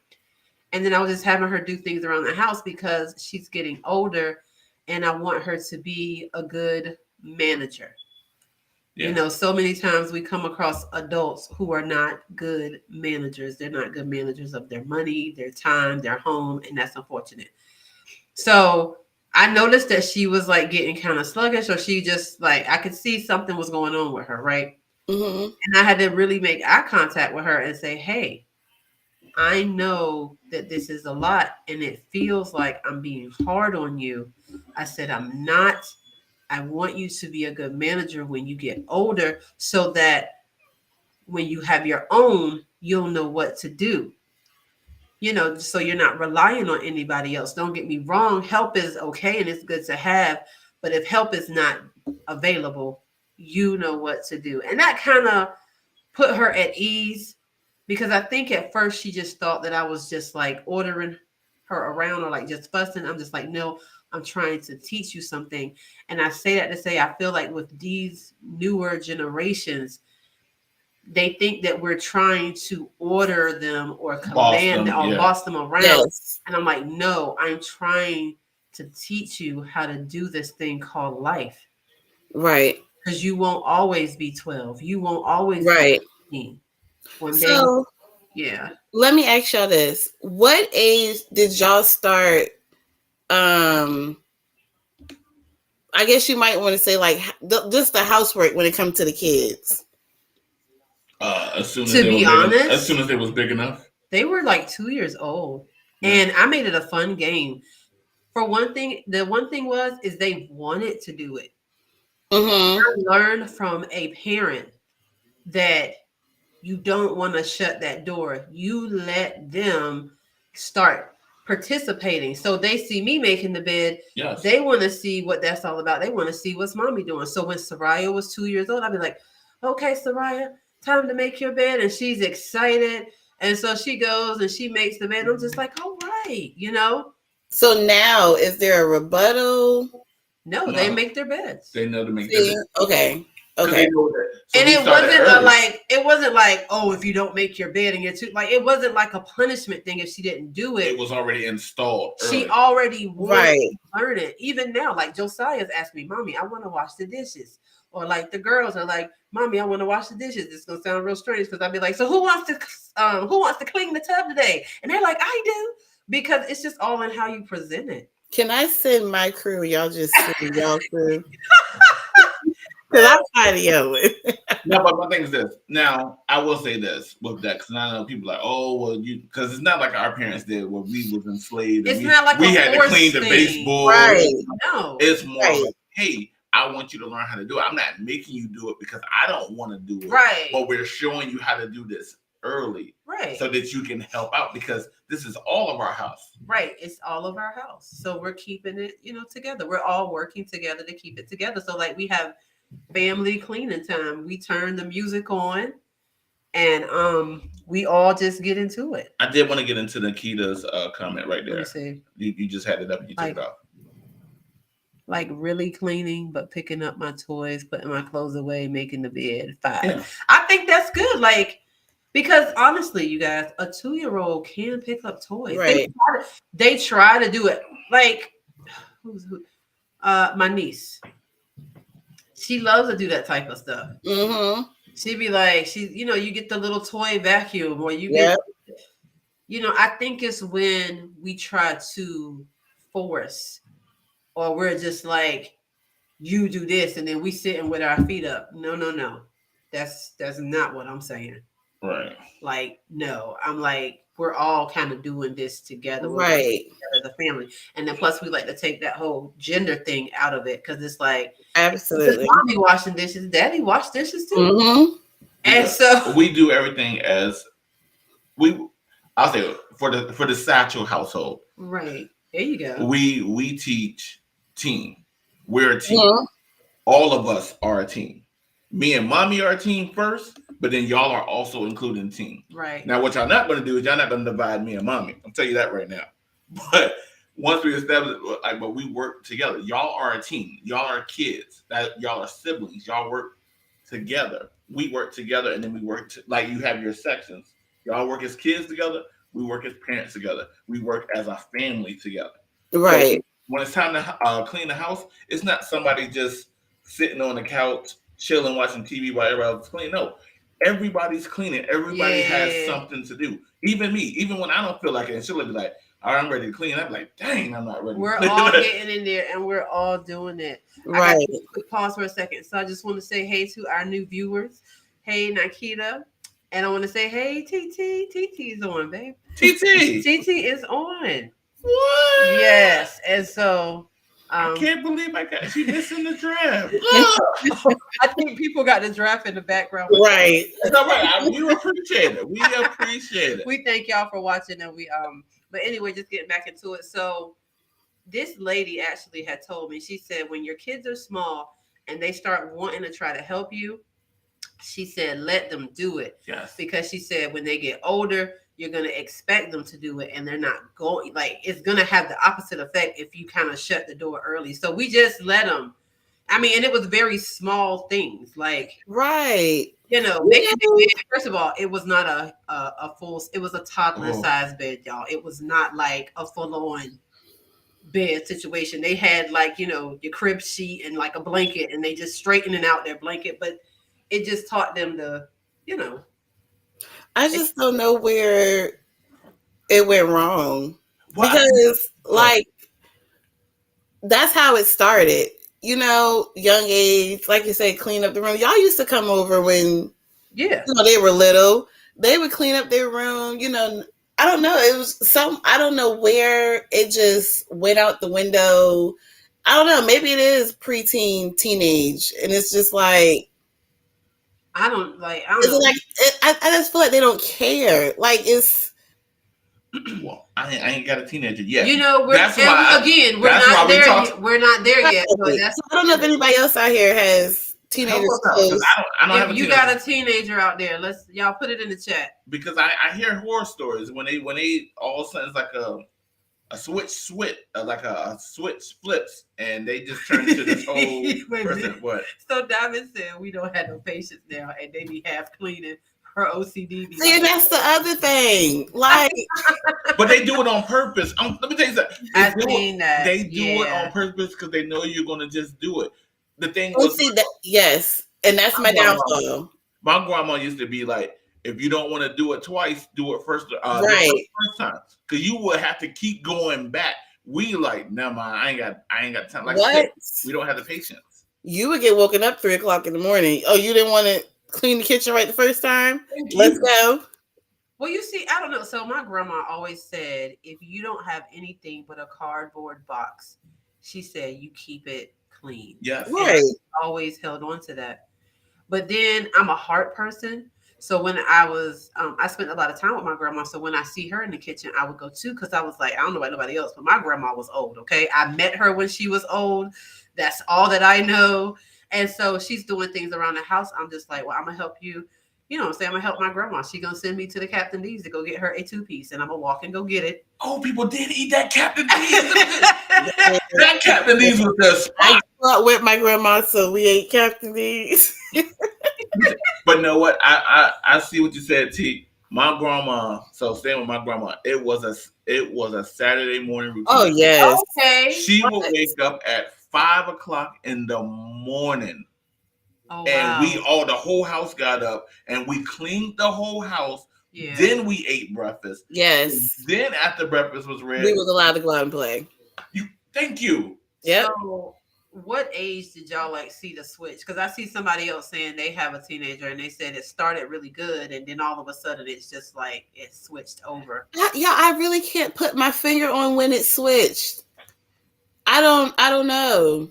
And then I was just having her do things around the house because she's getting older and I want her to be a good manager. Yeah. So many times we come across adults who are not good managers. They're not good managers of their money, their time, their home, and that's unfortunate. So I noticed that she was like getting kind of sluggish, or she just like, I could see something was going on with her, right? Mm-hmm. And I had to really make eye contact with her and say, hey, I know that this is a lot and it feels like I'm being hard on you. I said, I'm not. I want you to be a good manager when you get older, so that when you have your own, you'll know what to do. So you're not relying on anybody else. Don't get me wrong. Help is okay and it's good to have. But if help is not available, you know what to do. And that kind of put her at ease, because I think at first she just thought that I was just like ordering her around or like just fussing. I'm just like, no, I'm trying to teach you something. And I say that to say, I feel like with these newer generations, they think that we're trying to order them or Boss command them, or yeah. boss them around. Yes. And I'm like, no, I'm trying to teach you how to do this thing called life. Right. Because you won't always be 12. You won't always Right. be 15. One day, So yeah. let me ask y'all this. What age did y'all start I guess you might want to say like just the housework when it comes to the kids? As soon as To they be were big honest, as soon as they was big enough. they were like 2 years old. Yeah. And I made it a fun game. For one thing, the one thing is they wanted to do it. Mm-hmm. I learned from a parent that you don't want to shut that door. You let them start participating. So they see me making the bed. Yes. They want to see what that's all about. They want to see what's mommy doing. So when Soraya was 2 years old, I'd be like, okay, Soraya, time to make your bed. And she's excited. And so she goes and she makes the bed. I'm just like, all right, you know? So now is there a rebuttal? No, they make their beds. They know to make their See? bed. Okay. 'Cause Okay. they know that. So And we it started wasn't early. it wasn't like, oh, if you don't make your bed and you're too, like, it wasn't like a punishment thing if she didn't do it. It was already installed She early. already wanted Right. to learn it. Even now, like Josiah's asked me, Mommy, I want to wash the dishes. Or like the girls are like, Mommy, I want to wash the dishes. It's gonna sound real strange because I'd be like, so who wants to clean the tub today? And they're like, I do, because it's just all in how you present it. Can I send my crew? Y'all just send y'all crew. Because I'm tired of yelling. No, but my thing is this. Now, I will say this with that, because I know people like, oh, well, you, because it's not like our parents did where we was enslaved. It's not like we a had to forced clean the thing. baseboard. Right. No. It's more Right. like, hey, I want you to learn how to do it. I'm not making you do it because I don't want to do it. Right. But we're showing you how to do this early. Right. So that you can help out, because this is all of our house. Right. It's all of our house. So we're keeping it, together. We're all working together to keep it together. So like we have family cleaning time. We turn the music on and we all just get into it. I did want to get into Nikita's comment right Let me there. see. You just had it up and you took it off. Like really cleaning, but picking up my toys, putting my clothes away, making the bed. 5. Yeah. I think that's good. Like, because honestly, you guys, a 2-year-old can pick up toys. Right. They try to do it. Like, my niece. She loves to do that type of stuff. Mm-hmm. She'd be like, you get the little toy vacuum, or you Yep. get, I think it's when we try to force, or we're just like, you do this, and then we sitting with our feet up. No. That's not what I'm saying. Right. Like, no, I'm like, we're all kind of doing this together. We're Right. together as a family. And then plus we like to take that whole gender thing out of it, because it's like, Absolutely. mommy washing dishes, daddy wash dishes too. Mm-hmm. And so we do everything as I'll say for the Satchel household. right. There you go. We teach team. We're a team. Mm-hmm. All of us are a team. Me and mommy are a team first, but then y'all are also included in the team. Right. Now, what y'all not going to do is y'all not going to divide me and mommy. I'm telling you that right now. But once we establish, but we work together. Y'all are a team. Y'all are kids. Y'all are siblings. Y'all work together. We work together, and then we work like you have your sections. Y'all work as kids together. We work as parents together. We work as a family together. Right. So when it's time to clean the house, it's not somebody just sitting on the couch, chilling, watching TV while everybody else is cleaning. No, everybody's cleaning. Everybody has something to do. Even me, even when I don't feel like it, and she'll be like, all right, I'm ready to clean. I'm like, dang, I'm not ready. We're all getting in there and we're all doing it. Right. I got to quick pause for a second. So I just want to say hey to our new viewers. Hey, Nikita. And I want to say, hey, TT. TT's on, babe. TT. TT is on. What? Yes. And so I can't believe she missing the draft. I think people got the draft in the background. Right. It's all right. We appreciate it. We appreciate it. We thank y'all for watching, and but anyway, just getting back into it. So this lady actually had told me, she said, when your kids are small and they start wanting to try to help you, she said, let them do it. Yes. Because she said when they get older, you're going to expect them to do it, and they're not going, like, it's going to have the opposite effect if you kind of shut the door early. So we just let them. I mean, and it was very small things, like, Right. You know, making the bed. First of all, it was not a full. It was a toddler Oh. size bed, y'all. It was not like a full on bed situation. They had like, you know, your crib sheet and like a blanket, and they just straightening out their blanket. But it just taught them to, you know. I just don't know where it went wrong. What? Because like that's how it started. You know, young age, like you said, clean up the room. Y'all used to come over when Yeah. you know they were little. They would clean up their room, you know. I don't know. It was I don't know where it just went out the window. I don't know. Maybe it is preteen, teenage, and it's just like I don't know. I just feel like they don't care. Like it's Well, I ain't got a teenager yet. You know, we're That's why we're that's not why we there. talk- We're not there yet. But I that's don't know if anybody else out here has teenagers Help us out, 'cause close. I don't have a if you teenager. got a teenager out there, y'all put it in the chat. Because I hear horror stories when they all of a sudden it's like a switch like a switch flips and they just turn into this whole Wait a person. minute. What? So Diamond said we don't have no patience now, and they be half cleaning. Her OCD. Be See, like, that's the other thing. Like, But they do it on purpose. Let me tell you something. I seen that. They do it Yeah. on purpose because they know you're gonna just do it. The thing oh, was, see that? Yes, and that's my Grandma. downfall. my grandma used to be like, if you don't want to do it twice, do it first. Right. First time, because you would have to keep going back. We like, never mind. I ain't got time. Like, What? shit, we don't have the patience. You would get woken up 3 o'clock in the morning. Oh, you didn't want to clean the kitchen right the first time? Let's go. Well, you see, I don't know. So my grandma always said, if you don't have anything but a cardboard box, she said you keep it clean. Yes. Right. Always held on to that. But then I'm a heart person. So when I was, I spent a lot of time with my grandma. So when I see her in the kitchen, I would go too, because I was like, I don't know about nobody else, but my grandma was old. Okay. I met her when she was old. That's all that I know. And so she's doing things around the house. I'm just like, well, I'm going to help you. You know what I'm saying? I'm going to help my grandma. She's going to send me to the Captain D's to go get her a 2-piece, and I'm going to walk and go get it. Oh, people did eat that Captain D's. That Captain D's was the spot. I grew up with my grandma, so we ate Captain D's. But know what? I see what you said, T. My grandma. So staying with my grandma, it was a Saturday morning routine. Oh yes. Okay. She would wake up at 5 o'clock in the morning. Oh, And wow. the whole house got up and we cleaned the whole house. Yeah. Then we ate breakfast. Yes. Then after breakfast was ready, We was allowed to go out and play. thank you. Yep. So, what age did y'all like see the switch? Because I see somebody else saying they have a teenager and they said it started really good, and then all of a sudden it's just like it switched over. Yeah, I really can't put my finger on when it switched. I don't know.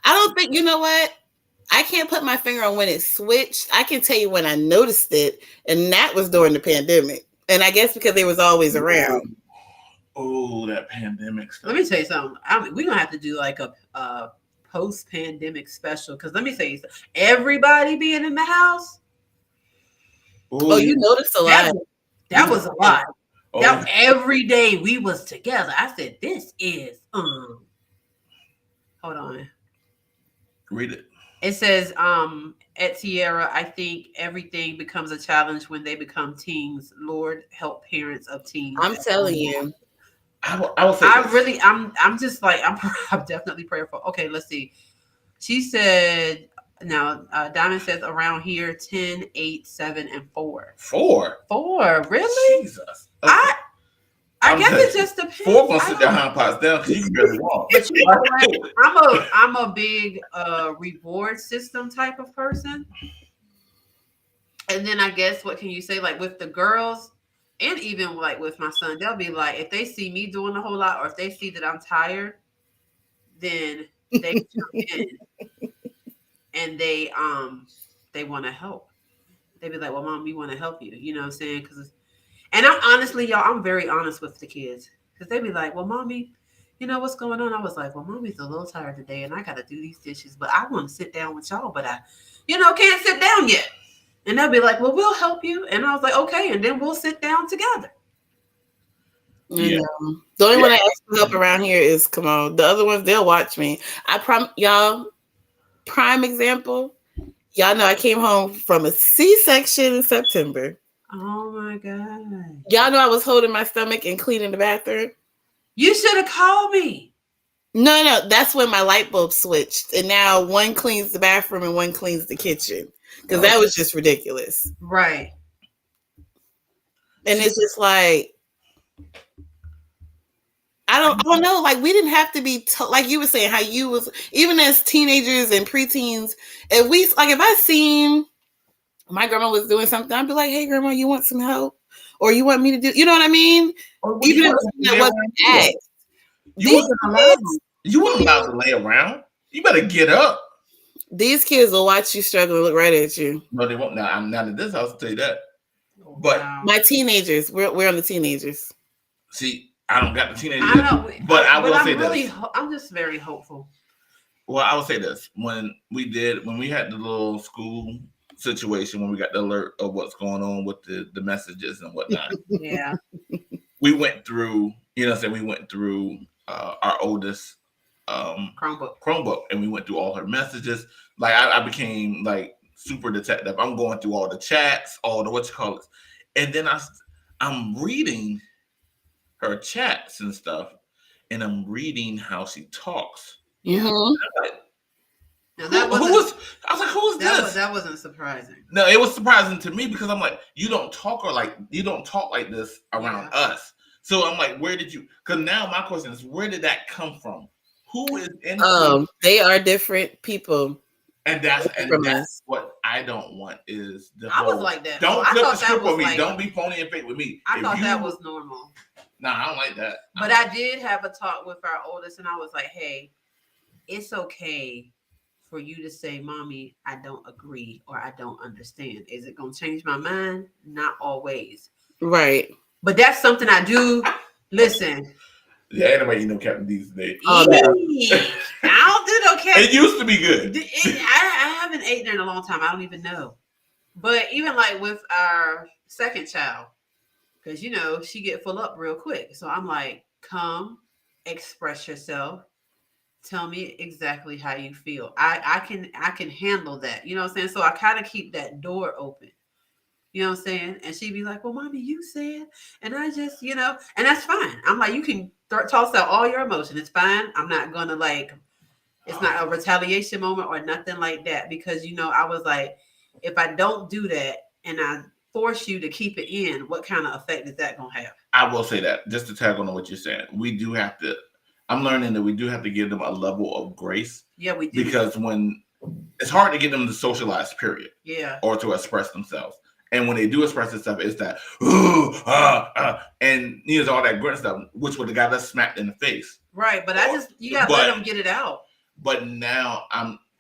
I don't think, you know what? I can't put my finger on when it switched. I can tell you when I noticed it, and that was during the pandemic. And I guess because they was always around. Oh, that pandemic stuff. Let me tell you something. We're gonna have to do like a post-pandemic special, because let me tell you something. Everybody being in the house, Oh, you noticed a lot. that was a lot. Oh, That every day we was together. I said, this is hold on. read it. It says, at Sierra, I think everything becomes a challenge when they become teens. Lord, help parents of teens. I'm telling you. I will say this. I'm just like, I'm definitely prayerful. Okay, let's see. She said, now, Diamond says around here, 10, 8, 7, and 4. 4. 4, really? Jesus. I guess it just depends. 4 gonna sit their hind parts down because you can barely walk. But you know what? I'm a big reward system type of person. And then I guess what can you say? Like with the girls, and even like with my son, they'll be like, if they see me doing a whole lot, or if they see that I'm tired, then they jump in and they want to help. They be like, well, Mom, we want to help you. You know what I'm saying? And I'm honestly, y'all, I'm very honest with the kids, because they be like, well, Mommy, you know what's going on? I was like, well, Mommy's a little tired today and I got to do these dishes, but I want to sit down with y'all, but I, can't sit down yet. And they'll be like, well, we'll help you. And I was like, okay. And then we'll sit down together. Yeah. The only one I ask for help around here is come on. The other ones, they'll watch me. I promise y'all, prime example. Y'all know I came home from a C-section in September. Oh my God. Y'all know I was holding my stomach and cleaning the bathroom. You should have called me. No, that's when my light bulb switched. And now one cleans the bathroom and one cleans the kitchen. Because that was just ridiculous. Right. And it's just like, I don't know. Like, we didn't have to be like you were saying, how you was, even as teenagers and preteens, if I seen my grandma was doing something, I'd be like, hey, grandma, you want some help? Or you want me to do, you know what I mean? Even if that wasn't asked. You weren't allowed to lay around. You better get up. These kids will watch you struggle and look right at you. No, they won't. Now, I'm not at this house, I'll tell you that. But my teenagers, we're on the teenagers. See, I don't got the teenagers. I know, but I will say this. I'm just very hopeful. Well, I will say this. When we had the little school situation, when we got the alert of what's going on with the messages and whatnot. Yeah. We went through, our oldest Chromebook, and we went through all her messages. Like I became like super detective. I'm going through all the chats, all the and then I'm reading her chats and stuff, and I'm reading how she talks. Yeah. I was like, who is this? That wasn't surprising. No, it was surprising to me because I'm like, you don't talk like this around us. So I'm like, where did you? Because now my question is, where did that come from? Who is in? They are different people, and that's what I don't want is the. I was like that. Don't flip the script with me. Like, don't be phony and fake with me. I thought that was normal. Nah, I don't like that. But I did have a talk with our oldest, and I was like, hey, it's okay for you to say, Mommy, I don't agree or I don't understand. Is it going to change my mind? Not always. Right. But that's something I do. Listen. Yeah, anyway, Captain D's today. Oh, no. I don't do no Captain. It used to be good. I haven't eaten there in a long time. I don't even know. But even like with our second child, because, she get full up real quick. So I'm like, come, express yourself. Tell me exactly how you feel. I can handle that. You know what I'm saying? So I kind of keep that door open. You know what I'm saying? And she'd be like, well, Mommy, you said, and I just, and that's fine. I'm like, you can toss out all your emotion. It's fine. I'm not going to it's not a retaliation moment or nothing like that. Because, I was like, if I don't do that and I force you to keep it in, what kind of effect is that going to have? I will say that, just to tag on what you're saying, I'm learning that we do have to give them a level of grace. Yeah, we do. Because when it's hard to get them to socialize, period. Yeah. Or to express themselves. And when they do express themselves, it's that, and all that grunt stuff, which would have got us smacked in the face. Right. But you got to let them get it out. But now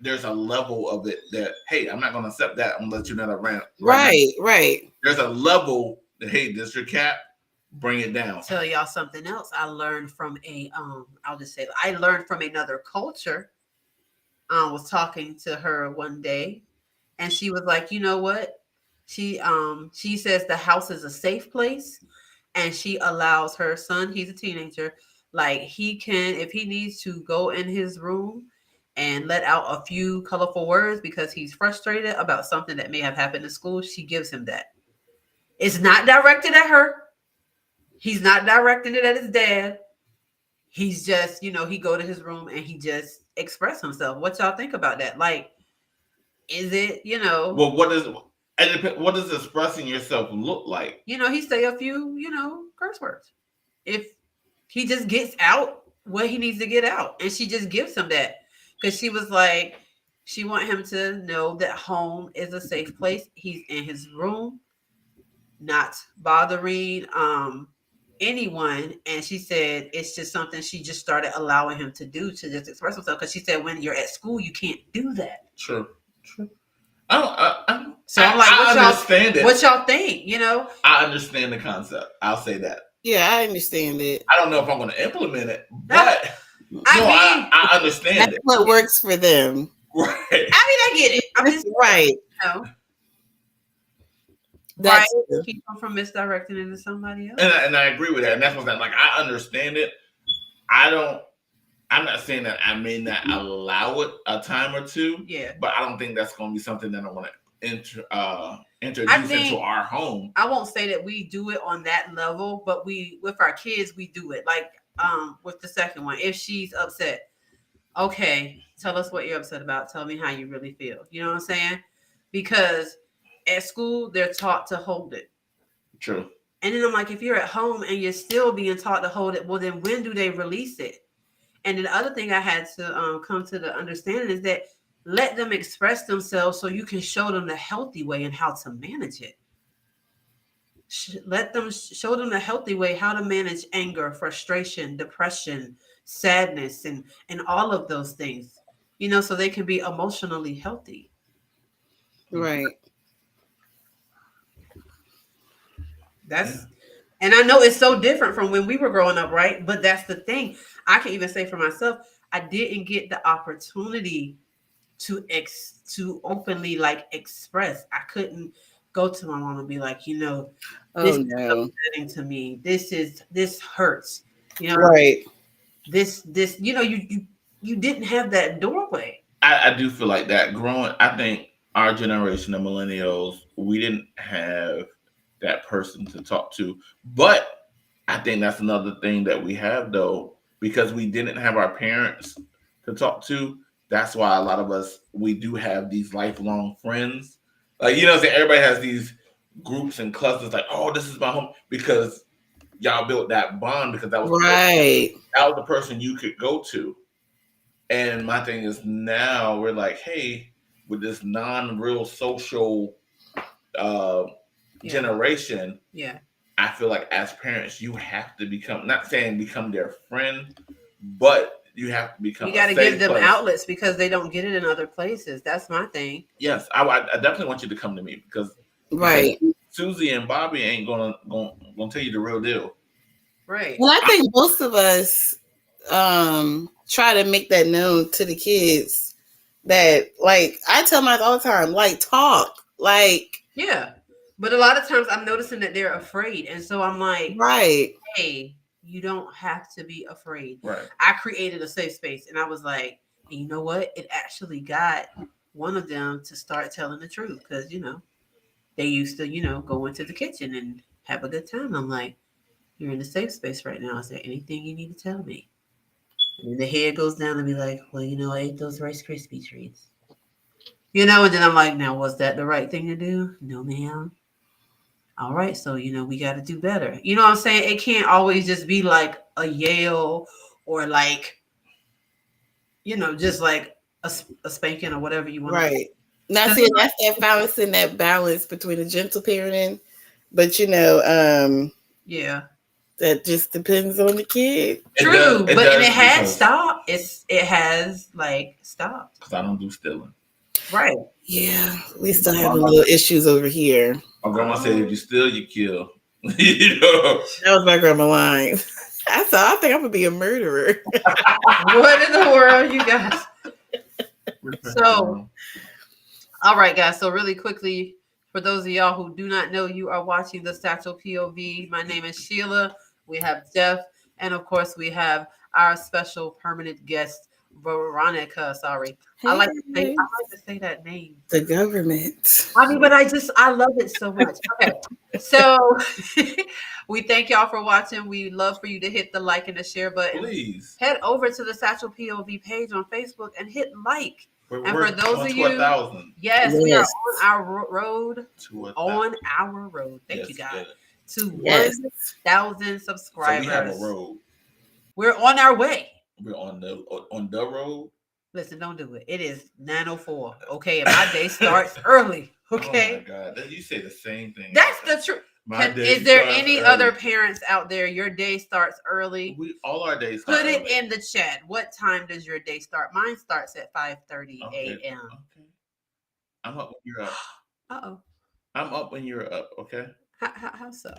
there's a level of it that, hey, I'm not going to accept that. I'm going to let you know that rant. Right. There's a level that, hey, this is your cap. Bring it down. Tell y'all something else. I learned from I learned from another culture. I was talking to her one day, and she was like, you know what? She says the house is a safe place, and she allows her son, he's a teenager, like he can, if he needs to go in his room and let out a few colorful words because he's frustrated about something that may have happened in school, she gives him that. It's not directed at her. He's not directing it at his dad. He's just, he go to his room and he just express himself. What y'all think about that? Like, is it, Well, what does expressing yourself look like? He say a few, curse words. If he just gets out what he needs to get out. And she just gives him that. Because she was like, she want him to know that home is a safe place. He's in his room, not bothering anyone. And she said it's just something she just started allowing him to do, to just express himself, because she said when you're at school you can't do that. True. I'm like, I understand it. What y'all think? I understand the concept. I'll say that. Yeah, I understand it. I don't know if I'm going to implement it, but I understand that's it. What works for them. Right. I get it. I'm just right. Right. Keep them from misdirecting into somebody else. And I agree with that. And that's what I'm saying. Like, I understand it. I I'm not saying that I may not allow it a time or two. Yeah. But I don't think that's going to be something that I want to introduce into our home. I won't say that we do it on that level, but with our kids, we do it. Like with the second one, if she's upset, okay, tell us what you're upset about. Tell me how you really feel. You know what I'm saying? Because at school, they're taught to hold it. True. And then I'm like, if you're at home and you're still being taught to hold it, well, then when do they release it? And then the other thing I had to come to the understanding is that let them express themselves so you can show them the healthy way and how to manage it. Let them show them the healthy way how to manage anger, frustration, depression, sadness, and all of those things, you know, so they can be emotionally healthy. Right. And I know it's so different from when we were growing up, right? But that's the thing. I can even say for myself, I didn't get the opportunity to openly like express. I couldn't go to my mom and be like, you know, this is upsetting to me. This hurts. You know, right. This, you know, you didn't have that doorway. I do feel like that. I think our generation of millennials, we didn't have that person to talk to. But I think that's another thing that we have, though, because we didn't have our parents to talk to. That's why a lot of us, we do have these lifelong friends. Like, you know, everybody has these groups and clusters like, oh, this is my home, because y'all built that bond, because that was the person you could go to. And my thing is, now we're like, hey, with this non-real social generation, I feel like as parents, you have to become, not saying become their friend, but you have to become. You got to give them outlets because they don't get it in other places. That's my thing. Yes, I definitely want you to come to me because Susie and Bobby ain't gonna tell you the real deal. Right. Well, I think most of us try to make that known to the kids that, like, I tell my all the time, like, talk, like. Yeah. But a lot of times I'm noticing that they're afraid. And so I'm like, hey, you don't have to be afraid. Right. I created a safe space and I was like, and you know what? It actually got one of them to start telling the truth because, you know, they used to, you know, go into the kitchen and have a good time. I'm like, you're in a safe space right now. Is there anything you need to tell me? And the head goes down and be like, well, you know, I ate those Rice Krispie treats. You know, and then I'm like, now, was that the right thing to do? No, ma'am. All right, so, you know, we got to do better. You know what I'm saying? It can't always just be like a yell or like, you know, just like a spanking or whatever you want. Right. Now, see, that's that balancing that balance between a gentle parenting, but, you know, that just depends on the kid. True, but it has stopped. It has like stopped. Because I don't do stealing. Right. Yeah, we still have little issues over here. My grandma said, if you steal, you kill. You know? That was my grandma line. I think I'm gonna be a murderer. What in the world, you guys? So, all right, guys. So really quickly, for those of y'all who do not know, you are watching the Satchel POV. My name is Sheila. We have Jeff, and of course, we have our special permanent guest, Veronica. Sorry, hey. I like to say that name. The government. I mean, but I love it so much. Okay, so we thank y'all for watching. We love for you to hit the like and the share button. Please head over to the Satchel POV page on Facebook and hit like. And for those of you, yes, we are on our road. Thank you, guys. To 1,000 subscribers. So we have a road. We're on our way. We're on the road. Listen, don't do it. It is 9:04. Okay, and my day starts early. Okay. Oh my God, you say the same thing. That's the truth. Is there any other parents out there? Your day starts early. All our days. Put it in the chat. What time does your day start? Mine starts at 5:30 a.m. Okay. I'm up when you're up. Uh-oh. I'm up when you're up. Okay. How so?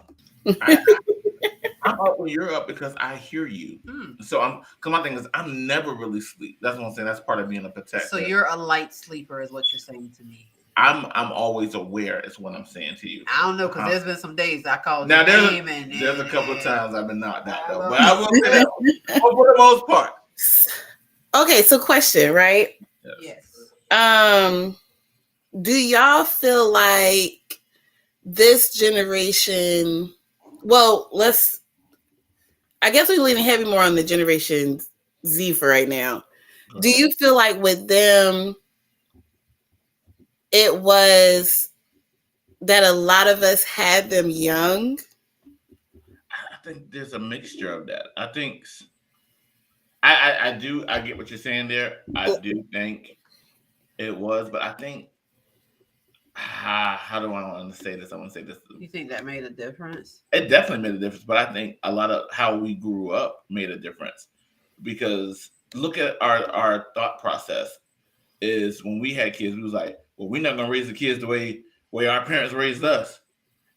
I'm up when you're up because I hear you. So because my thing is, I'm never really sleep. That's what I'm saying. That's part of being a protector. So you're a light sleeper, is what you're saying to me. I'm always aware. Is what I'm saying to you. I don't know because there's been some days I called now. There's a couple of times I've been knocked out though, but I will say that for the most part. Okay, so question, right? Yes. Do y'all feel like this generation? Well, I guess we're leaning heavy more on the Generation Z for right now. Do you feel like with them, it was that a lot of us had them young? I think there's a mixture of that. I think I get what you're saying there. I do think it was, but I think how do I want to say this? I want to say this. You think that made a difference? It definitely made a difference, but I think a lot of how we grew up made a difference because look at our thought process is when we had kids, we was like, well, we're not gonna raise the kids the way our parents raised us.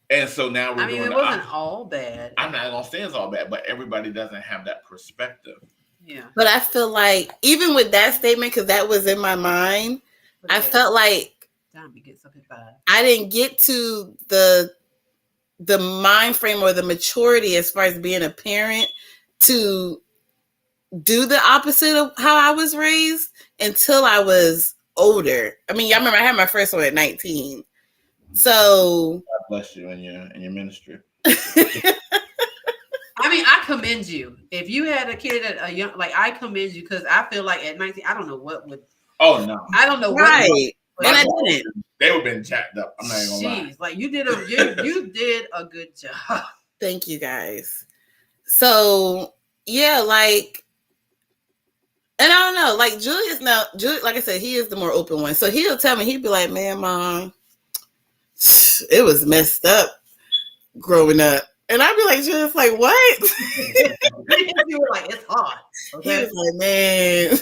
And so now we're doing it wasn't all bad. I'm not gonna say it's all bad, but everybody doesn't have that perspective. Yeah. But I feel like even with that statement, because that was in my mind, I felt like I didn't get to the mind frame or the maturity as far as being a parent to do the opposite of how I was raised until I was older. I mean, y'all remember I had my first one at 19. So God bless you in your ministry. I mean, I commend you. If you had a kid at a young, like I commend you because I feel like at 19, I don't know what would. Oh no, I don't know right. what. And I didn't. They would have been jacked up. I'm not even gonna lie. Like you did a good job. Thank you guys. So yeah, like, and I don't know, like Julius, like I said, he is the more open one. So he'll tell me, he'd be like, man, Mom, it was messed up growing up. And I'd be like, Julius, like, what? You were like, it's hard. Okay? He was like, man,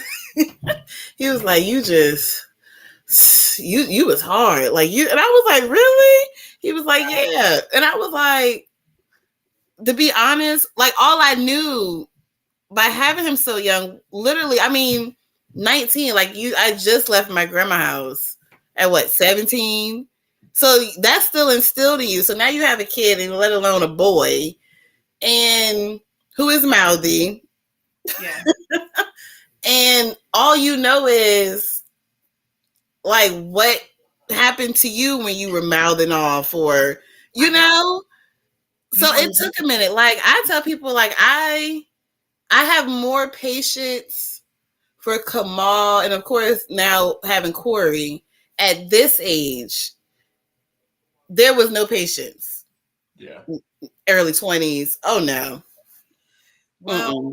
he was like, you was hard. Like you, and I was like, really? He was like, yeah. And I was like, to be honest, like all I knew by having him so young, literally, I mean, 19, like I just left my grandma's house at 17? So that's still instilled in you. So now you have a kid, and let alone a boy, and who is mouthy. Yeah. And all you know is like what happened to you when you were mouthing off, or you know. So it took a minute. Like I tell people, like I have more patience for Kamal, and of course now having Corey at this age. There was no patience. Yeah. Early 20s. Oh no. Well,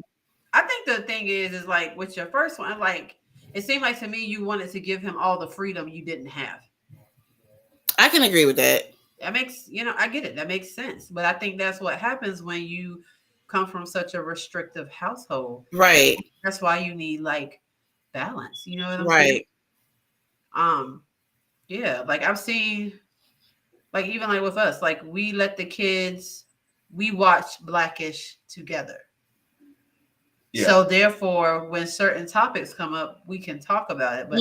I think the thing is like with your first one, like it seemed like to me you wanted to give him all the freedom you didn't have. I can agree with that. That makes, I get it. That makes sense. But I think that's what happens when you come from such a restrictive household. Right. That's why you need like balance. You know what I'm saying? Right. Yeah, like I've seen, like even like with us, like we let the kids, we watch Blackish together. Yeah. So therefore, when certain topics come up, we can talk about it. But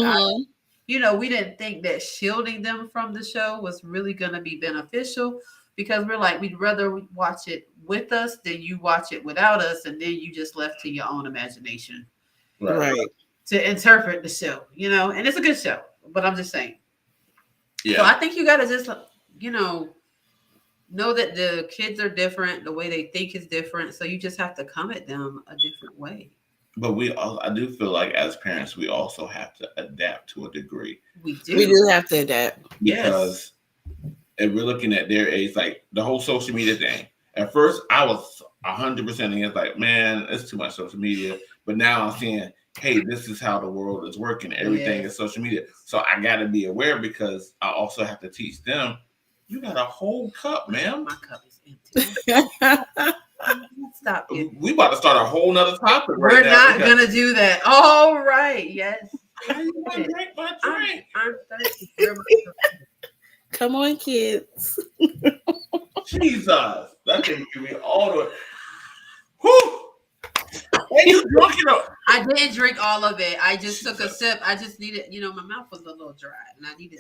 we didn't think that shielding them from the show was really going to be beneficial because we're like, we'd rather watch it with us than you watch it without us, and then you just left to your own imagination, right? To interpret the show, and it's a good show. But I'm just saying. Yeah. So I think you got to just, know that the kids are different. The way they think is different. So you just have to come at them a different way. But I do feel like as parents, we also have to adapt to a degree. We do. We do have to adapt. Because if we're looking at their age, like the whole social media thing. At first, I was 100% against, like, man, it's too much social media. But now I'm seeing, hey, this is how the world is working. Everything is social media. So I got to be aware because I also have to teach them, you got a whole cup, man. My cup is empty. Stop it. We about to start a whole nother topic We're not going to do that. All right. Yes. How you going to drink my drink? I'm thirsty. Come on, kids. Jesus. That thing give me all the way. Whew. And you drunk it up. I didn't drink all of it. I just took a sip. I just needed, my mouth was a little dry, and I needed.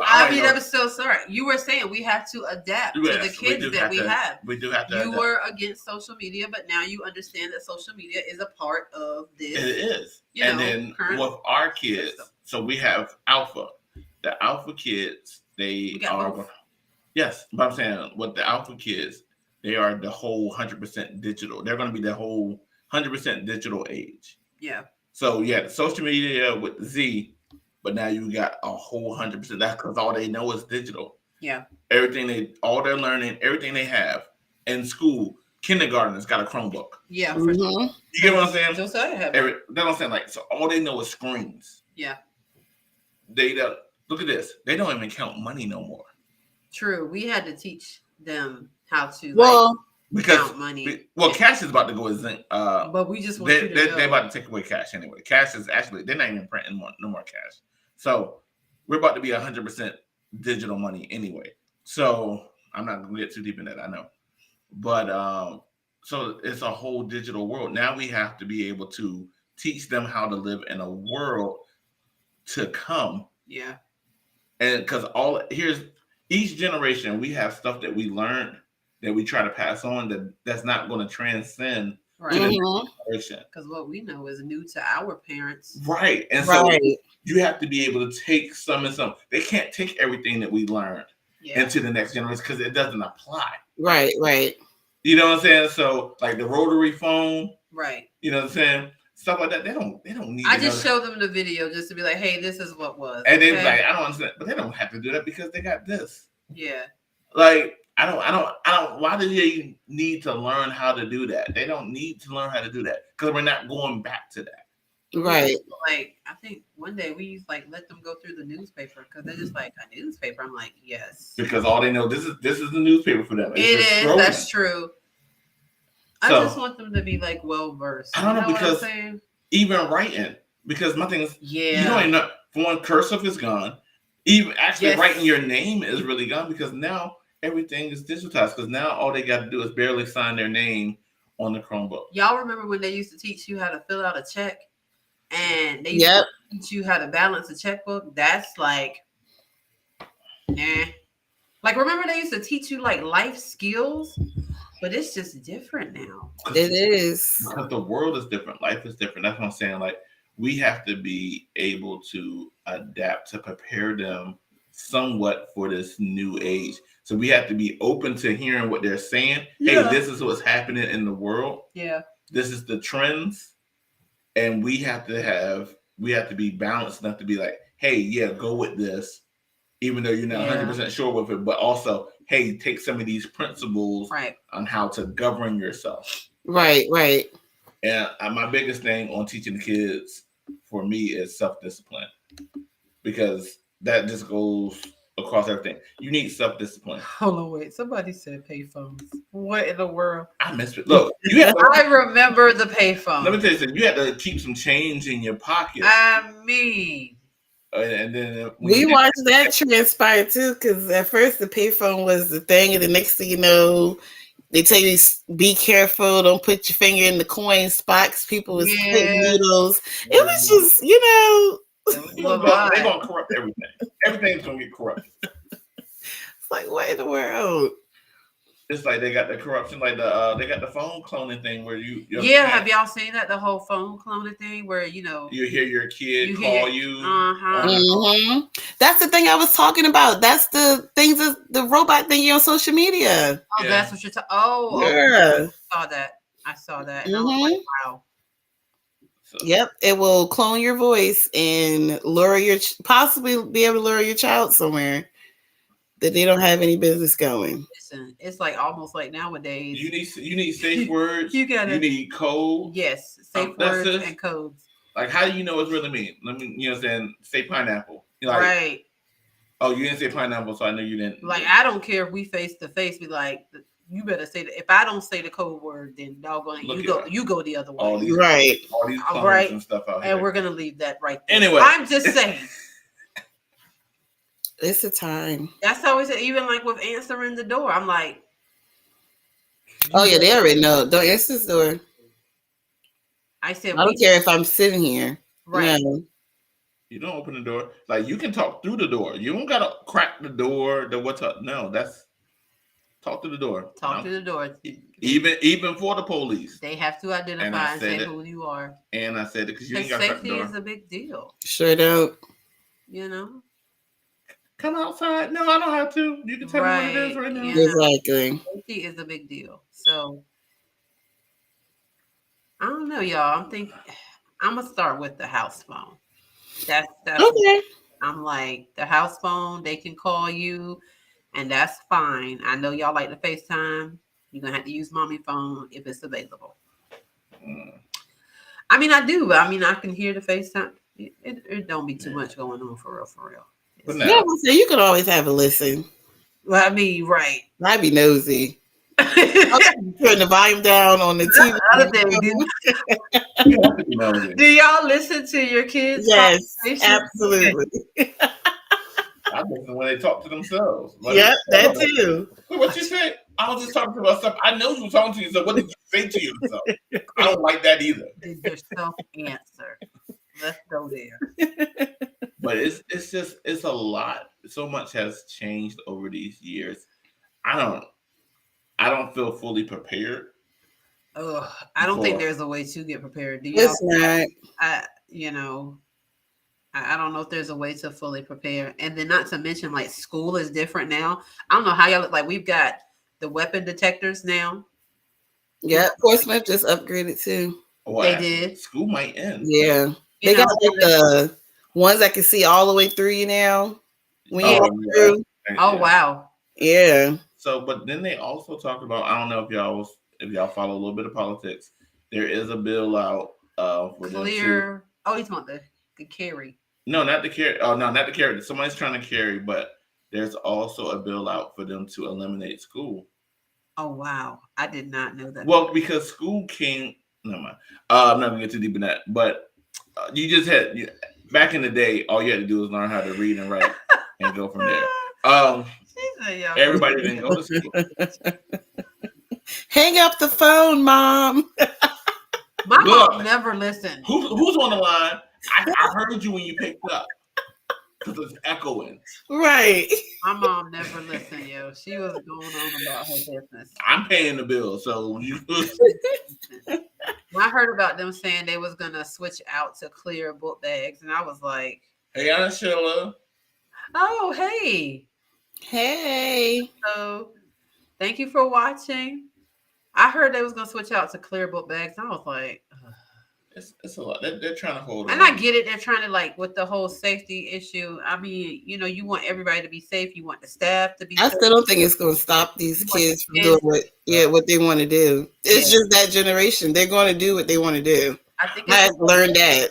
I mean, I'm so sorry. You were saying we have to adapt to the kids that we have. We do have to. You were against social media, but now you understand that social media is a part of this. It is. And then with our kids, so we have Alpha. The Alpha kids, they are. Both. Yes, but I'm saying with the Alpha kids, they are the whole 100% digital. They're going to be the whole 100% digital age. Yeah. So the social media with Z, but now you got a whole 100%. That's because all they know is digital. Yeah. All they're learning, everything they have in school, kindergarten's got a Chromebook. Yeah, for sure. You get what I'm saying? Josiah have that's what I'm saying. Like, so all they know is screens. Yeah. They don't look at this. They don't even count money no more. True. We had to teach them how to count money. Cash is about to go extinct. But we just want you to know. They're about to take away cash anyway. Cash is actually, they're not even printing no more cash. So we're about to be 100% digital money anyway. So I'm not going to get too deep in that, I know. But so it's a whole digital world. Now we have to be able to teach them how to live in a world to come. Yeah. And because each generation, we have stuff that we learned that we try to pass on that's not going to transcend to the next generation. Because what we know is new to our parents. Right. And so you have to be able to take some and some. They can't take everything that we learned into the next generation because it doesn't apply. Right. You know what I'm saying? So like the rotary phone. Right. You know what I'm saying? Stuff like that. They don't need. I just show them the video just to be like, hey, this is what was. And they're like, I don't understand, but they don't have to do that because they got this. Yeah. Like I don't. Why do they need to learn how to do that? They don't need to learn how to do that because we're not going back to that. Right. Like I think one day we let them go through the newspaper because they're just like a newspaper. I'm like, yes. Because all they know this is the newspaper for them. It is. That's true. I just want them to be well versed. I don't know because even writing, because my thing is, you don't even know. For one, cursive is gone. Even actually writing your name is really gone because now everything is digitized. Because now all they got to do is barely sign their name on the Chromebook. Y'all remember when they used to teach you how to fill out a check, and they used to teach you how to balance a checkbook? That's remember they used to teach you life skills. But it's just different now. It is. Because the world is different. Life is different. That's what I'm saying. We have to be able to adapt to prepare them somewhat for this new age. So we have to be open to hearing what they're saying. Yeah. Hey, this is what's happening in the world. Yeah. This is the trends. And we have to be balanced enough to be like, hey, yeah, go with this. Even though you're not 100% sure with it, but also, hey, take some of these principles on how to govern yourself. Right. And my biggest thing on teaching the kids for me is self-discipline, because that just goes across everything. You need self-discipline. Hold on, wait. Somebody said payphones. What in the world? I missed it. Look, I remember the payphone. Let me tell you something. You had to keep some change in your pocket. I mean. And then we watched that transpire too, because at first the payphone was the thing, and the next thing you know, they tell you be careful, don't put your finger in the coin spots. People was putting needles. It was just, they're gonna corrupt everything. Everything's gonna get corrupted. It's like, what in the world? It's like they got the corruption, they got the phone cloning thing where have y'all seen that, the whole phone cloning thing where you hear your kid call you. That's the thing I was talking about. That's the things, the robot thing on social media. Oh, that's what you're talking. Oh, yeah. I saw that. And I was like, wow. So. Yep, it will clone your voice and possibly be able to lure your child somewhere that they don't have any business going. Listen, it's almost like nowadays. You need safe words. You need code. Yes, safe words and codes. How do you know what's really mean? Let me, say pineapple. Right. Oh, you didn't say pineapple, so I know you didn't. I don't care if we face to face. Be like, you better say that. If I don't say the code word, then doggone it, you go the other way. All these clones and stuff out here. And we're gonna leave that right there. Anyway, I'm just saying. It's a time. That's always even with answering the door. I'm like, oh yeah, they already know. Don't answer the door. I said I don't care if I'm sitting here. Right. No. You don't open the door. Like you can talk through the door. You don't gotta crack the door. No, that's talk through the door. Talk through the door. Even for the police. They have to identify and say who you are. And I said it because you ain't got to crack the door. Safety is a big deal. Sure don't. You know. Come outside. No, I don't have to. You can tell me what it is right now. Exactly. Safety is a big deal. So I don't know, y'all. I'm gonna start with the house phone. That's okay. I'm like the house phone. They can call you, and that's fine. I know y'all like to FaceTime. You're gonna have to use mommy phone if it's available. I mean, I do. I mean, I can hear the FaceTime. It don't be too much going on for real. But yeah, so you could always have a listen. Well, I mean, right. I'd be nosy. Turn the volume down on the TV. Do y'all listen to your kids? Yes, absolutely. I listen when they talk to themselves. Like, yeah, that too. What you say? I was just talking to myself. I know you were talking to yourself. What did you say to yourself? I don't like that either. Did yourself answer? Let's go there. But it's a lot. So much has changed over these years. I don't feel fully prepared. Oh, I don't think there's a way to get prepared. Do you? It's not. I don't know if there's a way to fully prepare. And then not to mention, like, school is different now. I don't know how y'all look. Like, we've got the weapon detectors now. Yeah, Portsmouth just upgraded too. Oh, they did. School might end. Yeah. They got like the ones that can see all the way through you now. When you walk through. Oh, wow. Yeah. So, but then they also talk about, I don't know if y'all follow a little bit of politics. There is a bill out for clear. Oh, he's want the carry. No, not the carry. Oh, no, not the carry. Somebody's trying to carry, but there's also a bill out for them to eliminate school. Oh, wow. I did not know that. Well, because school came. Never mind. I'm not gonna get too deep in that, but you just had back in the day, all you had to do was learn how to read and write and go from there. Everybody didn't go to school. Hang up the phone, Mom. My mom never listened. Who's on the line? I heard you when you picked up because it's echoing. Right. My mom never listened, yo. She was going on about her business. I'm paying the bill, so you. I heard about them saying they was gonna switch out to clear book bags, and I was like, "Hey, Aunt Sheila." Oh, hey. Hey. So, thank you for watching. I heard they was gonna switch out to clear book bags. And I was like, it's a lot. They're trying to hold. And I get it. They're trying to, like, with the whole safety issue. I mean, you want everybody to be safe. You want the staff to be. I still don't think it's gonna stop these kids from doing what they want to do. It's just that generation. They're going to do what they want to do. I think I learned that.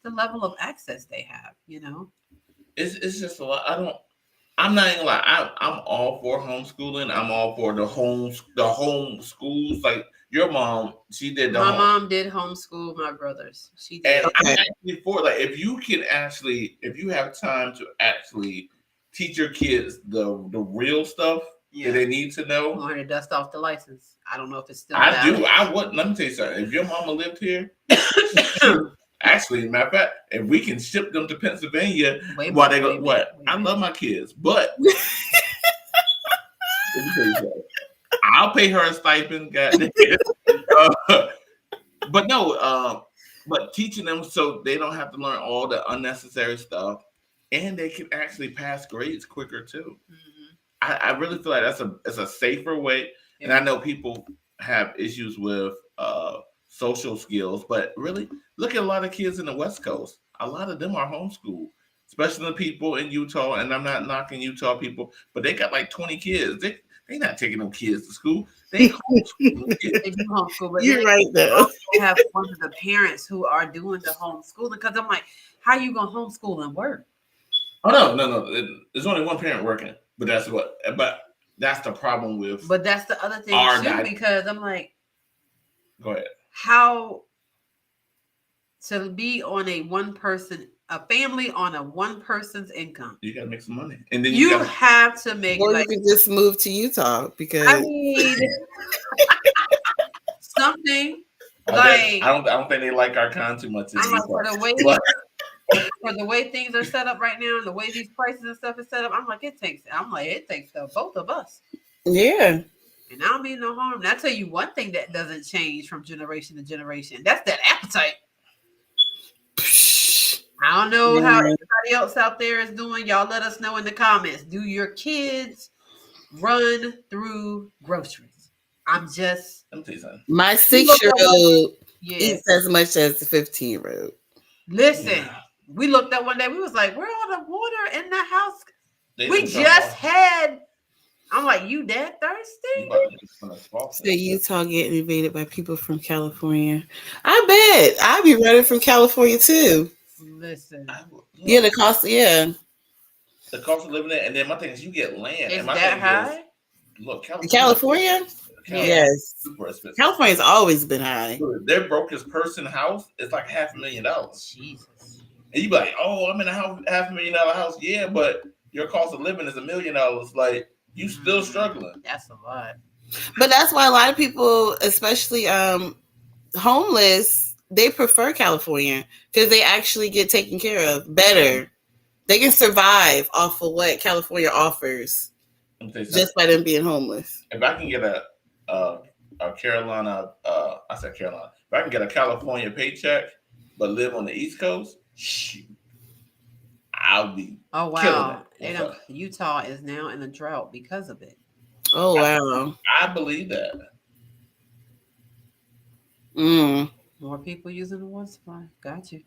The level of access they have, It's just a lot. I'm not even like I'm all for homeschooling. I'm all for the home schools. Like your mom, she did. My mom did homeschool my brothers. She did. And I'm actually for like if you have time to actually teach your kids the real stuff that they need to know. I'm going to dust off the license. I don't know if it's still. I do. I would. Let me tell you something. If your mama lived here. Actually, matter of fact, if we can ship them to Pennsylvania while they go, I love my kids, but I'll pay her a stipend, but no, but teaching them so they don't have to learn all the unnecessary stuff, and they can actually pass grades quicker too. Mm-hmm. I really feel like it's a safer way, and I know people have issues with social skills, but really look at a lot of kids in the West Coast. A lot of them are homeschooled, especially the people in Utah. And I'm not knocking Utah people, but they got like 20 kids. They not taking them kids to school. They homeschool kids. They do homeschool, but you're right though. They have one of the parents who are doing the homeschooling because I'm like, how you gonna homeschool and work? Oh no. There's only one parent working, but that's the problem with. But that's the other thing too, because I'm like, go ahead. How to be on a family on a one person's income. You gotta make some money, and then you have to make. Or you can just move to Utah because something. Like, I don't think they like our con too much. I'm like, for the way But- for the way things are set up right now, the way these prices and stuff is set up, I'm like, it takes the both of us. Yeah. And I don't mean no harm. And I tell you one thing that doesn't change from generation to generation. That's that appetite. I don't know how everybody else out there is doing. Y'all let us know in the comments. Do your kids run through groceries? I'm just. Let me tell you something. My 6-year-old eats as much as the 15-year-old. Listen, we looked up one day. We was like, "Where all the water in the house?" We just had. I'm like, "You that thirsty?" So Utah getting invaded by people from California. I bet I'd be running from California too. Listen, yeah, the cost of living there, and then my thing is you get land. Is and my that thing high? Is, look, California? Yes, super expensive. California's always been high. Their brokest person house is like $500,000. Jesus. And you be like, oh, I'm in a house, $500,000 house. Yeah, but your cost of living is $1 million. Like you still struggling. That's a lot. But that's why a lot of people, especially homeless, they prefer California because they actually get taken care of better. They can survive off of what California offers just by them being homeless. If I can get a Carolina, I said Carolina. If I can get a California paycheck but live on the East Coast, shoot, I'll be. Oh wow! Utah is now in a drought because of it. Oh wow! I believe that. More people using the water supply. Got you.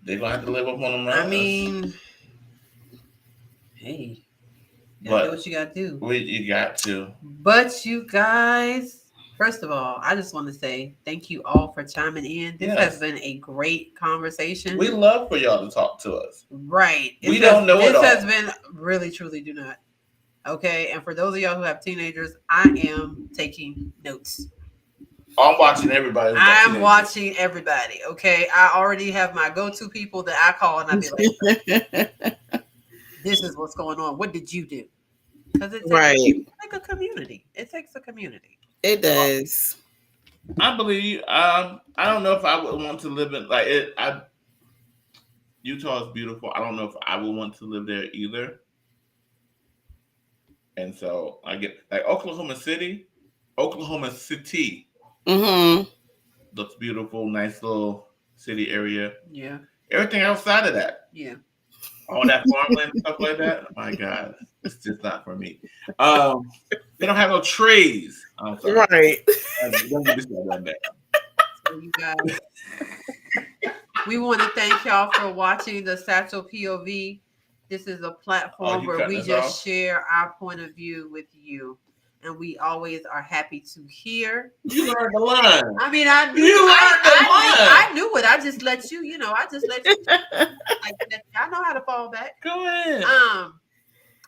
They're gonna have to live up on them. I mean, hey, you gotta do what you gotta do. You got to. But you guys, first of all, I just want to say thank you all for chiming in. This has been a great conversation. We love for y'all to talk to us. Right. We don't know it all. This has been really, truly do not. Okay. And for those of y'all who have teenagers, I am taking notes. I'm watching everybody. I'm watching everybody. Okay. I already have my go-to people that I call and I be like, this is what's going on. What did you do? Because it's like a community. It takes a community. It does. I believe. I don't know if I would want to live in like it. Utah is beautiful. I don't know if I would want to live there either. And so I get like Oklahoma City. Looks beautiful, nice little city area. Yeah. Everything outside of that. Yeah. All that farmland stuff like that. My God, it's just not for me. They don't have no trees. I'm sorry. Right. Don't get me started on that. So you guys, we want to thank y'all for watching the Satchel POV. This is a platform where we just share our point of view with you. And we always are happy to hear. You learned the line. I mean, I knew it. I just let you, I just let you. I know how to fall back. Go ahead.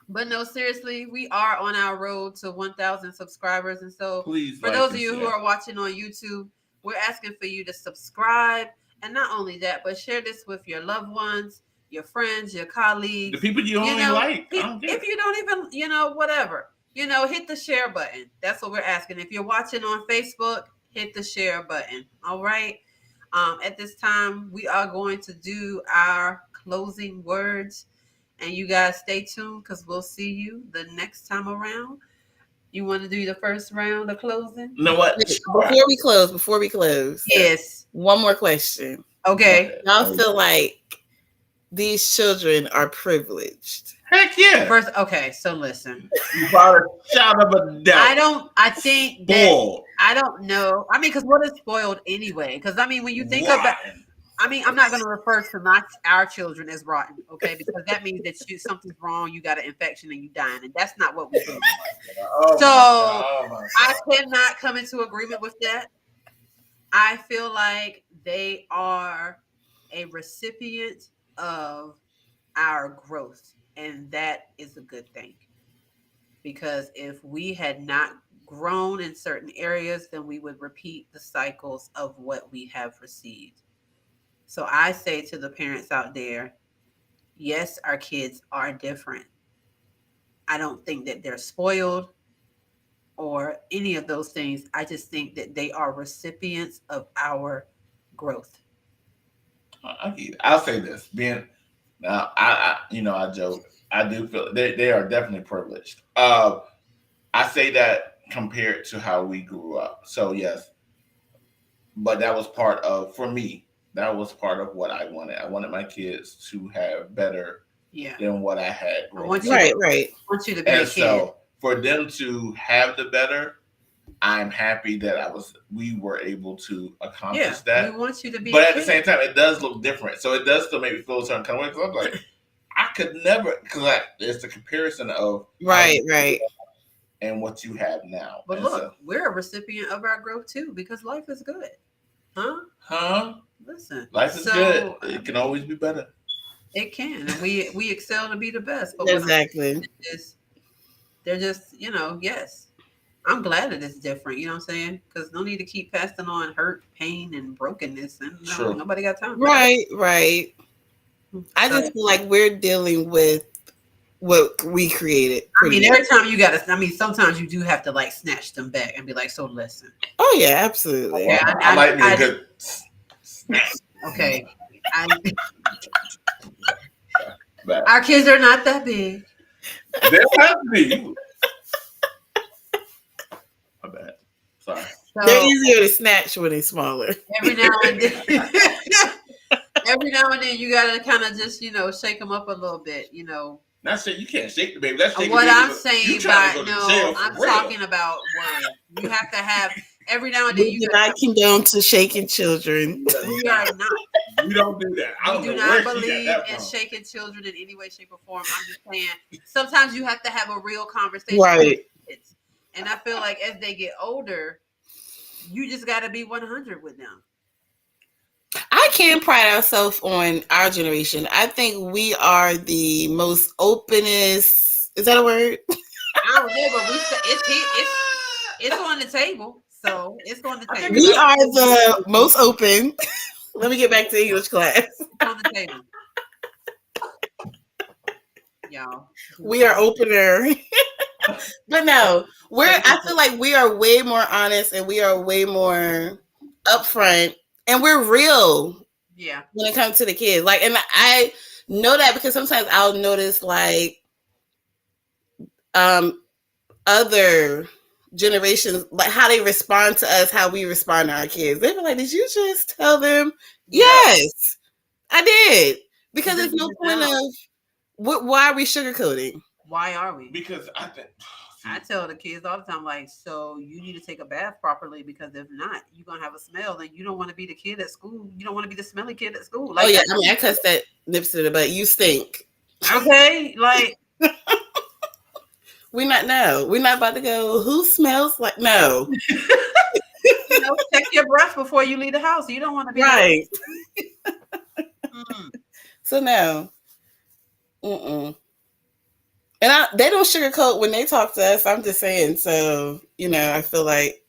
But no, seriously, we are on our road to 1,000 subscribers. And so please, for those of you who are watching on YouTube, we're asking for you to subscribe. And not only that, but share this with your loved ones, your friends, your colleagues. The people you only like. If you don't even, whatever. Hit the share button. That's what we're asking. If you're watching on Facebook, hit the share button. All right. At this time, we are going to do our closing words. And you guys stay tuned because we'll see you the next time around. You want to do the first round of closing? You know what? Before we close. Yes. One more question. Okay. Y'all feel like these children are privileged? Heck yeah. First, okay, so listen. You brought a shout of a doubt. I think that, I don't know. I mean, because what is spoiled anyway? Because, I mean, when you think about, I mean, I'm not going to refer to our children as rotten, okay? Because that means that something's wrong, you got an infection, and you dying, and that's not what we do. I cannot come into agreement with that. I feel like they are a recipient of our growth. And that is a good thing, because if we had not grown in certain areas, then we would repeat the cycles of what we have received. So I say to the parents out there, yes, our kids are different. I don't think that they're spoiled. or any of those things. I just think that they are recipients of our growth. I'll say this: being now, I joke. I do feel they are definitely privileged. I say that compared to how we grew up. So yes, but that was part of for me. That was part of what I wanted. I wanted my kids to have better Yeah. than what I had I growing want up. you Right, to, right. I want you to be And a kid. so for them to have the better, I'm happy that we were able to Yeah. accomplish We that. want you to be But a at the same kid. time, it does look different. So it does still make me feel a certain kind of way. Because I'm like, I could never, because it's the comparison of how Right, you right. and what you have now. But And look, so, we're a recipient of our growth too because life is good. Huh? Listen. life is good. It can always be better. It can. And we excel to be the best. But what I'm Exactly. saying is they're just, yes. I'm glad that it's different, you know what I'm saying? Because no need to keep passing on hurt, pain, and brokenness. And True. nobody got time for Right, right. I So- just feel like we're dealing with what we created. I pretty mean, much. every time you got to, sometimes you do have to like snatch them back and be like, so listen. Oh yeah, absolutely. Yeah, I like me a good. Okay. But Our kids are not that big. there have to be. My bad. Sorry. They're So easier to snatch when they're smaller. every now and then, you got to kind of just, shake them up a little bit, Not saying you can't shake the baby. That's shaking What the baby. I'm saying You trying to by go to jail for I'm real. talking about words. You have to have every now and then. We You do got not condone to shaking children. we are not. We don't do that. I We don't do know not where she got believe that in from. shaking children in any way, shape, or form. I'm just saying sometimes you have to have a real conversation Right. with kids. And I feel like as they get older, you just got to be 100 with them. I can pride ourselves on our generation. I think we are the most openest. Is that a word? I don't know, but it's on the table. So it's on the I table. think We are the most open. Let me get back to English class. It's on the table. Y'all. We are opener. But no, I feel like we are way more honest and we are way more upfront and we're real Yeah. when it comes to the kids. Like, and I know that because sometimes I'll notice like other generations, like how they respond to us, how we respond to our kids. They be like, did you just tell them? Yes, I did. Because there's no point of why are we sugarcoating? Why are we? Because I think I tell the kids all the time, like, so you need to take a bath properly because if not, you're gonna have a smell, and you don't want to be the kid at school. You don't want to be the smelly kid at school. Like, oh yeah, I mean, I cuss that nips to the butt. You stink. Okay, like We're not about to go. Who smells like no? check your breath before you leave the house. You don't want to be Right. Mm. So no. And they don't sugarcoat when they talk to us. I'm just saying. So, I feel like,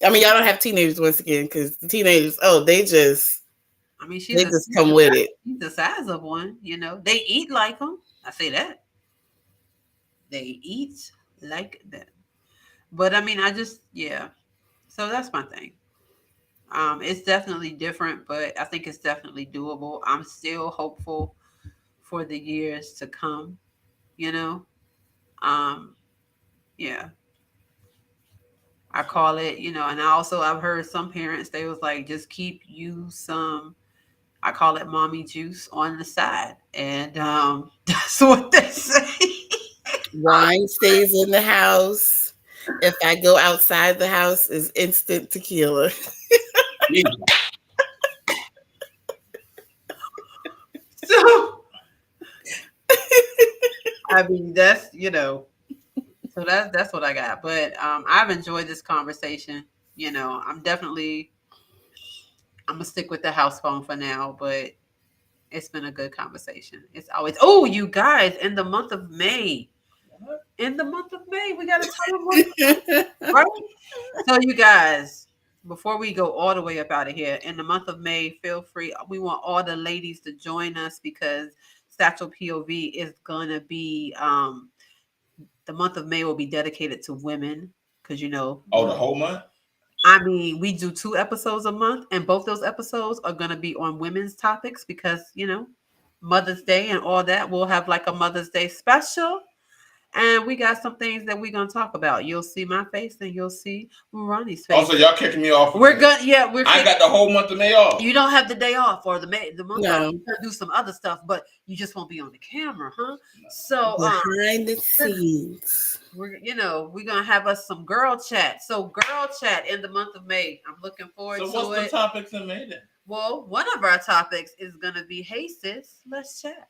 I mean, y'all don't have teenagers once again because the teenagers, they just come with it. She's the size of one, They eat like them. I say that. They eat like them. But I mean, So that's my thing. It's definitely different, but I think it's definitely doable. I'm still hopeful for the years to come, Yeah. I call it, and I've heard some parents, they was like, just keep you some, I call it mommy juice on the side. And that's what they say. Wine stays in the house. If I go outside the house, is instant tequila. So, I mean, that's, so that's what I got. But I've enjoyed this conversation. I'm gonna stick with the house phone for now, but it's been a good conversation. It's always, you guys, in the month of May, we got to tell them right? So you guys, before we go all the way up out of here, in the month of May, feel free. We want all the ladies to join us because Satchel POV is gonna be the month of May will be dedicated to women because you know. Oh, the whole month. I mean, we do 2 episodes a month, and both those episodes are going to be on women's topics because, you know, Mother's Day and all that. We'll have like a Mother's Day special. And we got some things that we're going to talk about. You'll see my face and you'll see Ronnie's face. Also, y'all kicking me off. We're good. Yeah, I got the whole month of May off. You don't have the day off or the month No. off. You can do some other stuff, but you just won't be on the camera, huh? No. So behind the scenes, we're gonna have us some girl chat. So girl chat in the month of May. I'm looking forward to it. So what's the topics in May then? Well, one of our topics is gonna be, hey sis, let's chat.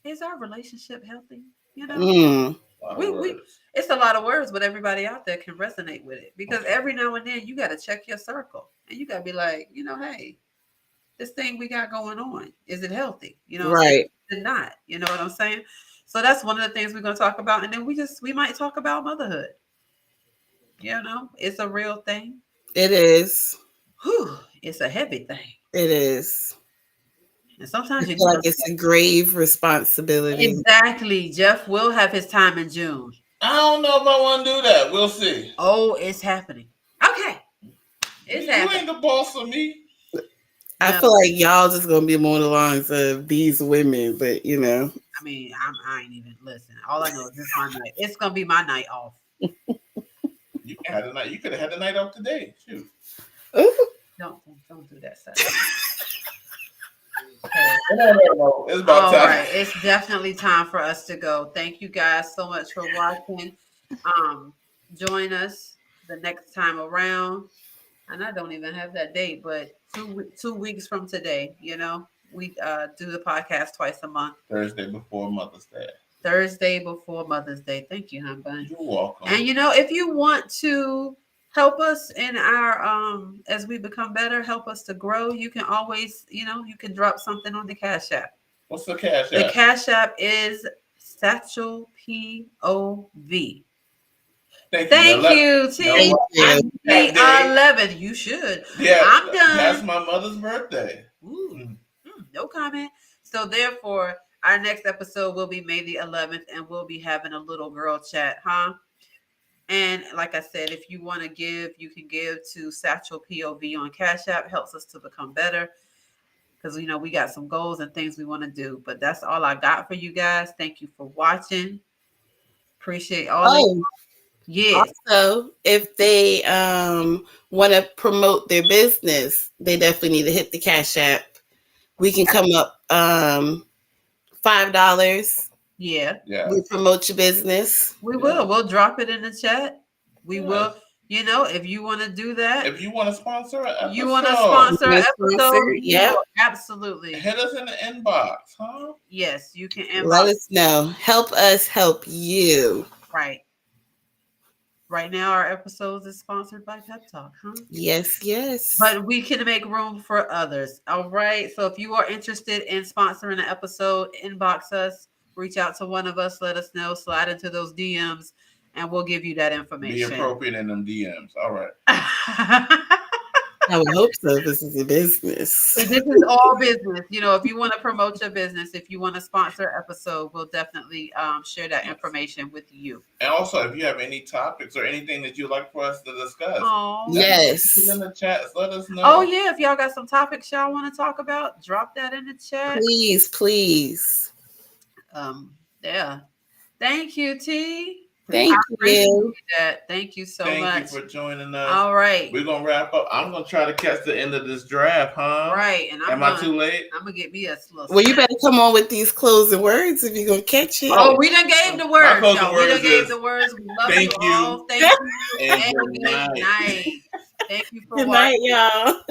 Is our relationship healthy? You know, we it's a lot of words, but everybody out there can resonate with it because every now and then you got to check your circle and you got to be like, you know, hey, this thing we got going on, is it healthy? You know, right? Is it not? You know what I'm saying? So that's one of the things we're going to talk about, and then we might talk about motherhood. You know, it's a real thing. It is. Whew, it's a heavy thing. It is. And sometimes you feel like it's a grave responsibility. Exactly. Jeff will have his time in June. I don't know if I want to do that. We'll see. Oh, it's happening. Okay. It's happening. You ain't the boss of me. I feel like y'all just gonna be more along the lines of these women, but you know. I mean, I ain't even listening. All I know is this my night. It's gonna be my night off. You had a night. You could have had the night off today. Shoot. Don't do that stuff. No. It's about time. All right, it's definitely time for us to go. Thank you guys so much for watching. Join us the next time around. And I don't even have that date, but 2 weeks from today, you know, we do the podcast twice a month. Thursday before Mother's Day. Thursday before Mother's Day. Thank you, hon bun. You're welcome. And you know, if you want to help us in our as we become better, help us to grow, you can always, you know, you can drop something on the Cash App. What's the Cash App? The Cash App is Satchel POV. Thank you, T. No, Happy 11th. You should. Yeah, I'm done. That's my mother's birthday. Ooh, no comment. So therefore, our next episode will be May the 11th, and we'll be having a little girl chat, huh? And like I said, if you want to give, you can give to Satchel POV on Cash App. Helps us to become better because, you know, we got some goals and things we want to do. But that's all I got for you guys. Thank you for watching. Appreciate all of you. Yes. Also, if they want to promote their business, they definitely need to hit the Cash App. We can come up $5. Yeah. We promote your business. We will. We'll drop it in the chat. We will. You know, if you want to do that. If you want to sponsor an episode. You want to sponsor an episode? Yeah. Absolutely. Hit us in the inbox, huh? Yes, you can inbox. Let us know. Help us help you. Right. Right now, our episodes is sponsored by Pep Talk, huh? Yes. But we can make room for others. All right. So if you are interested in sponsoring an episode, inbox us, reach out to one of us, let us know, slide into those DMs, and we'll give you that information. Be appropriate in them DMs. All right. I would hope so. This is a business. This is all business. You know, if you want to promote your business, if you want to sponsor an episode, we'll definitely share that information with you. And also, if you have any topics or anything that you'd like for us to discuss, yes, in the chats, let us know. Oh yeah, if y'all got some topics y'all want to talk about, drop that in the chat. Please. Yeah. Thank you, T. Thank you. That. Thank you so much. Thank you for joining us. All right. We're going to wrap up. I'm going to try to catch the end of this draft, huh? Right. And Am I too late? I'm going to get me a slow. Well, you better come on with these closing words if you're going to catch it. Oh, we done gave the words. We done gave the words. We love thank you all. Thank you. And good night. Thank you for watching. Good night, y'all.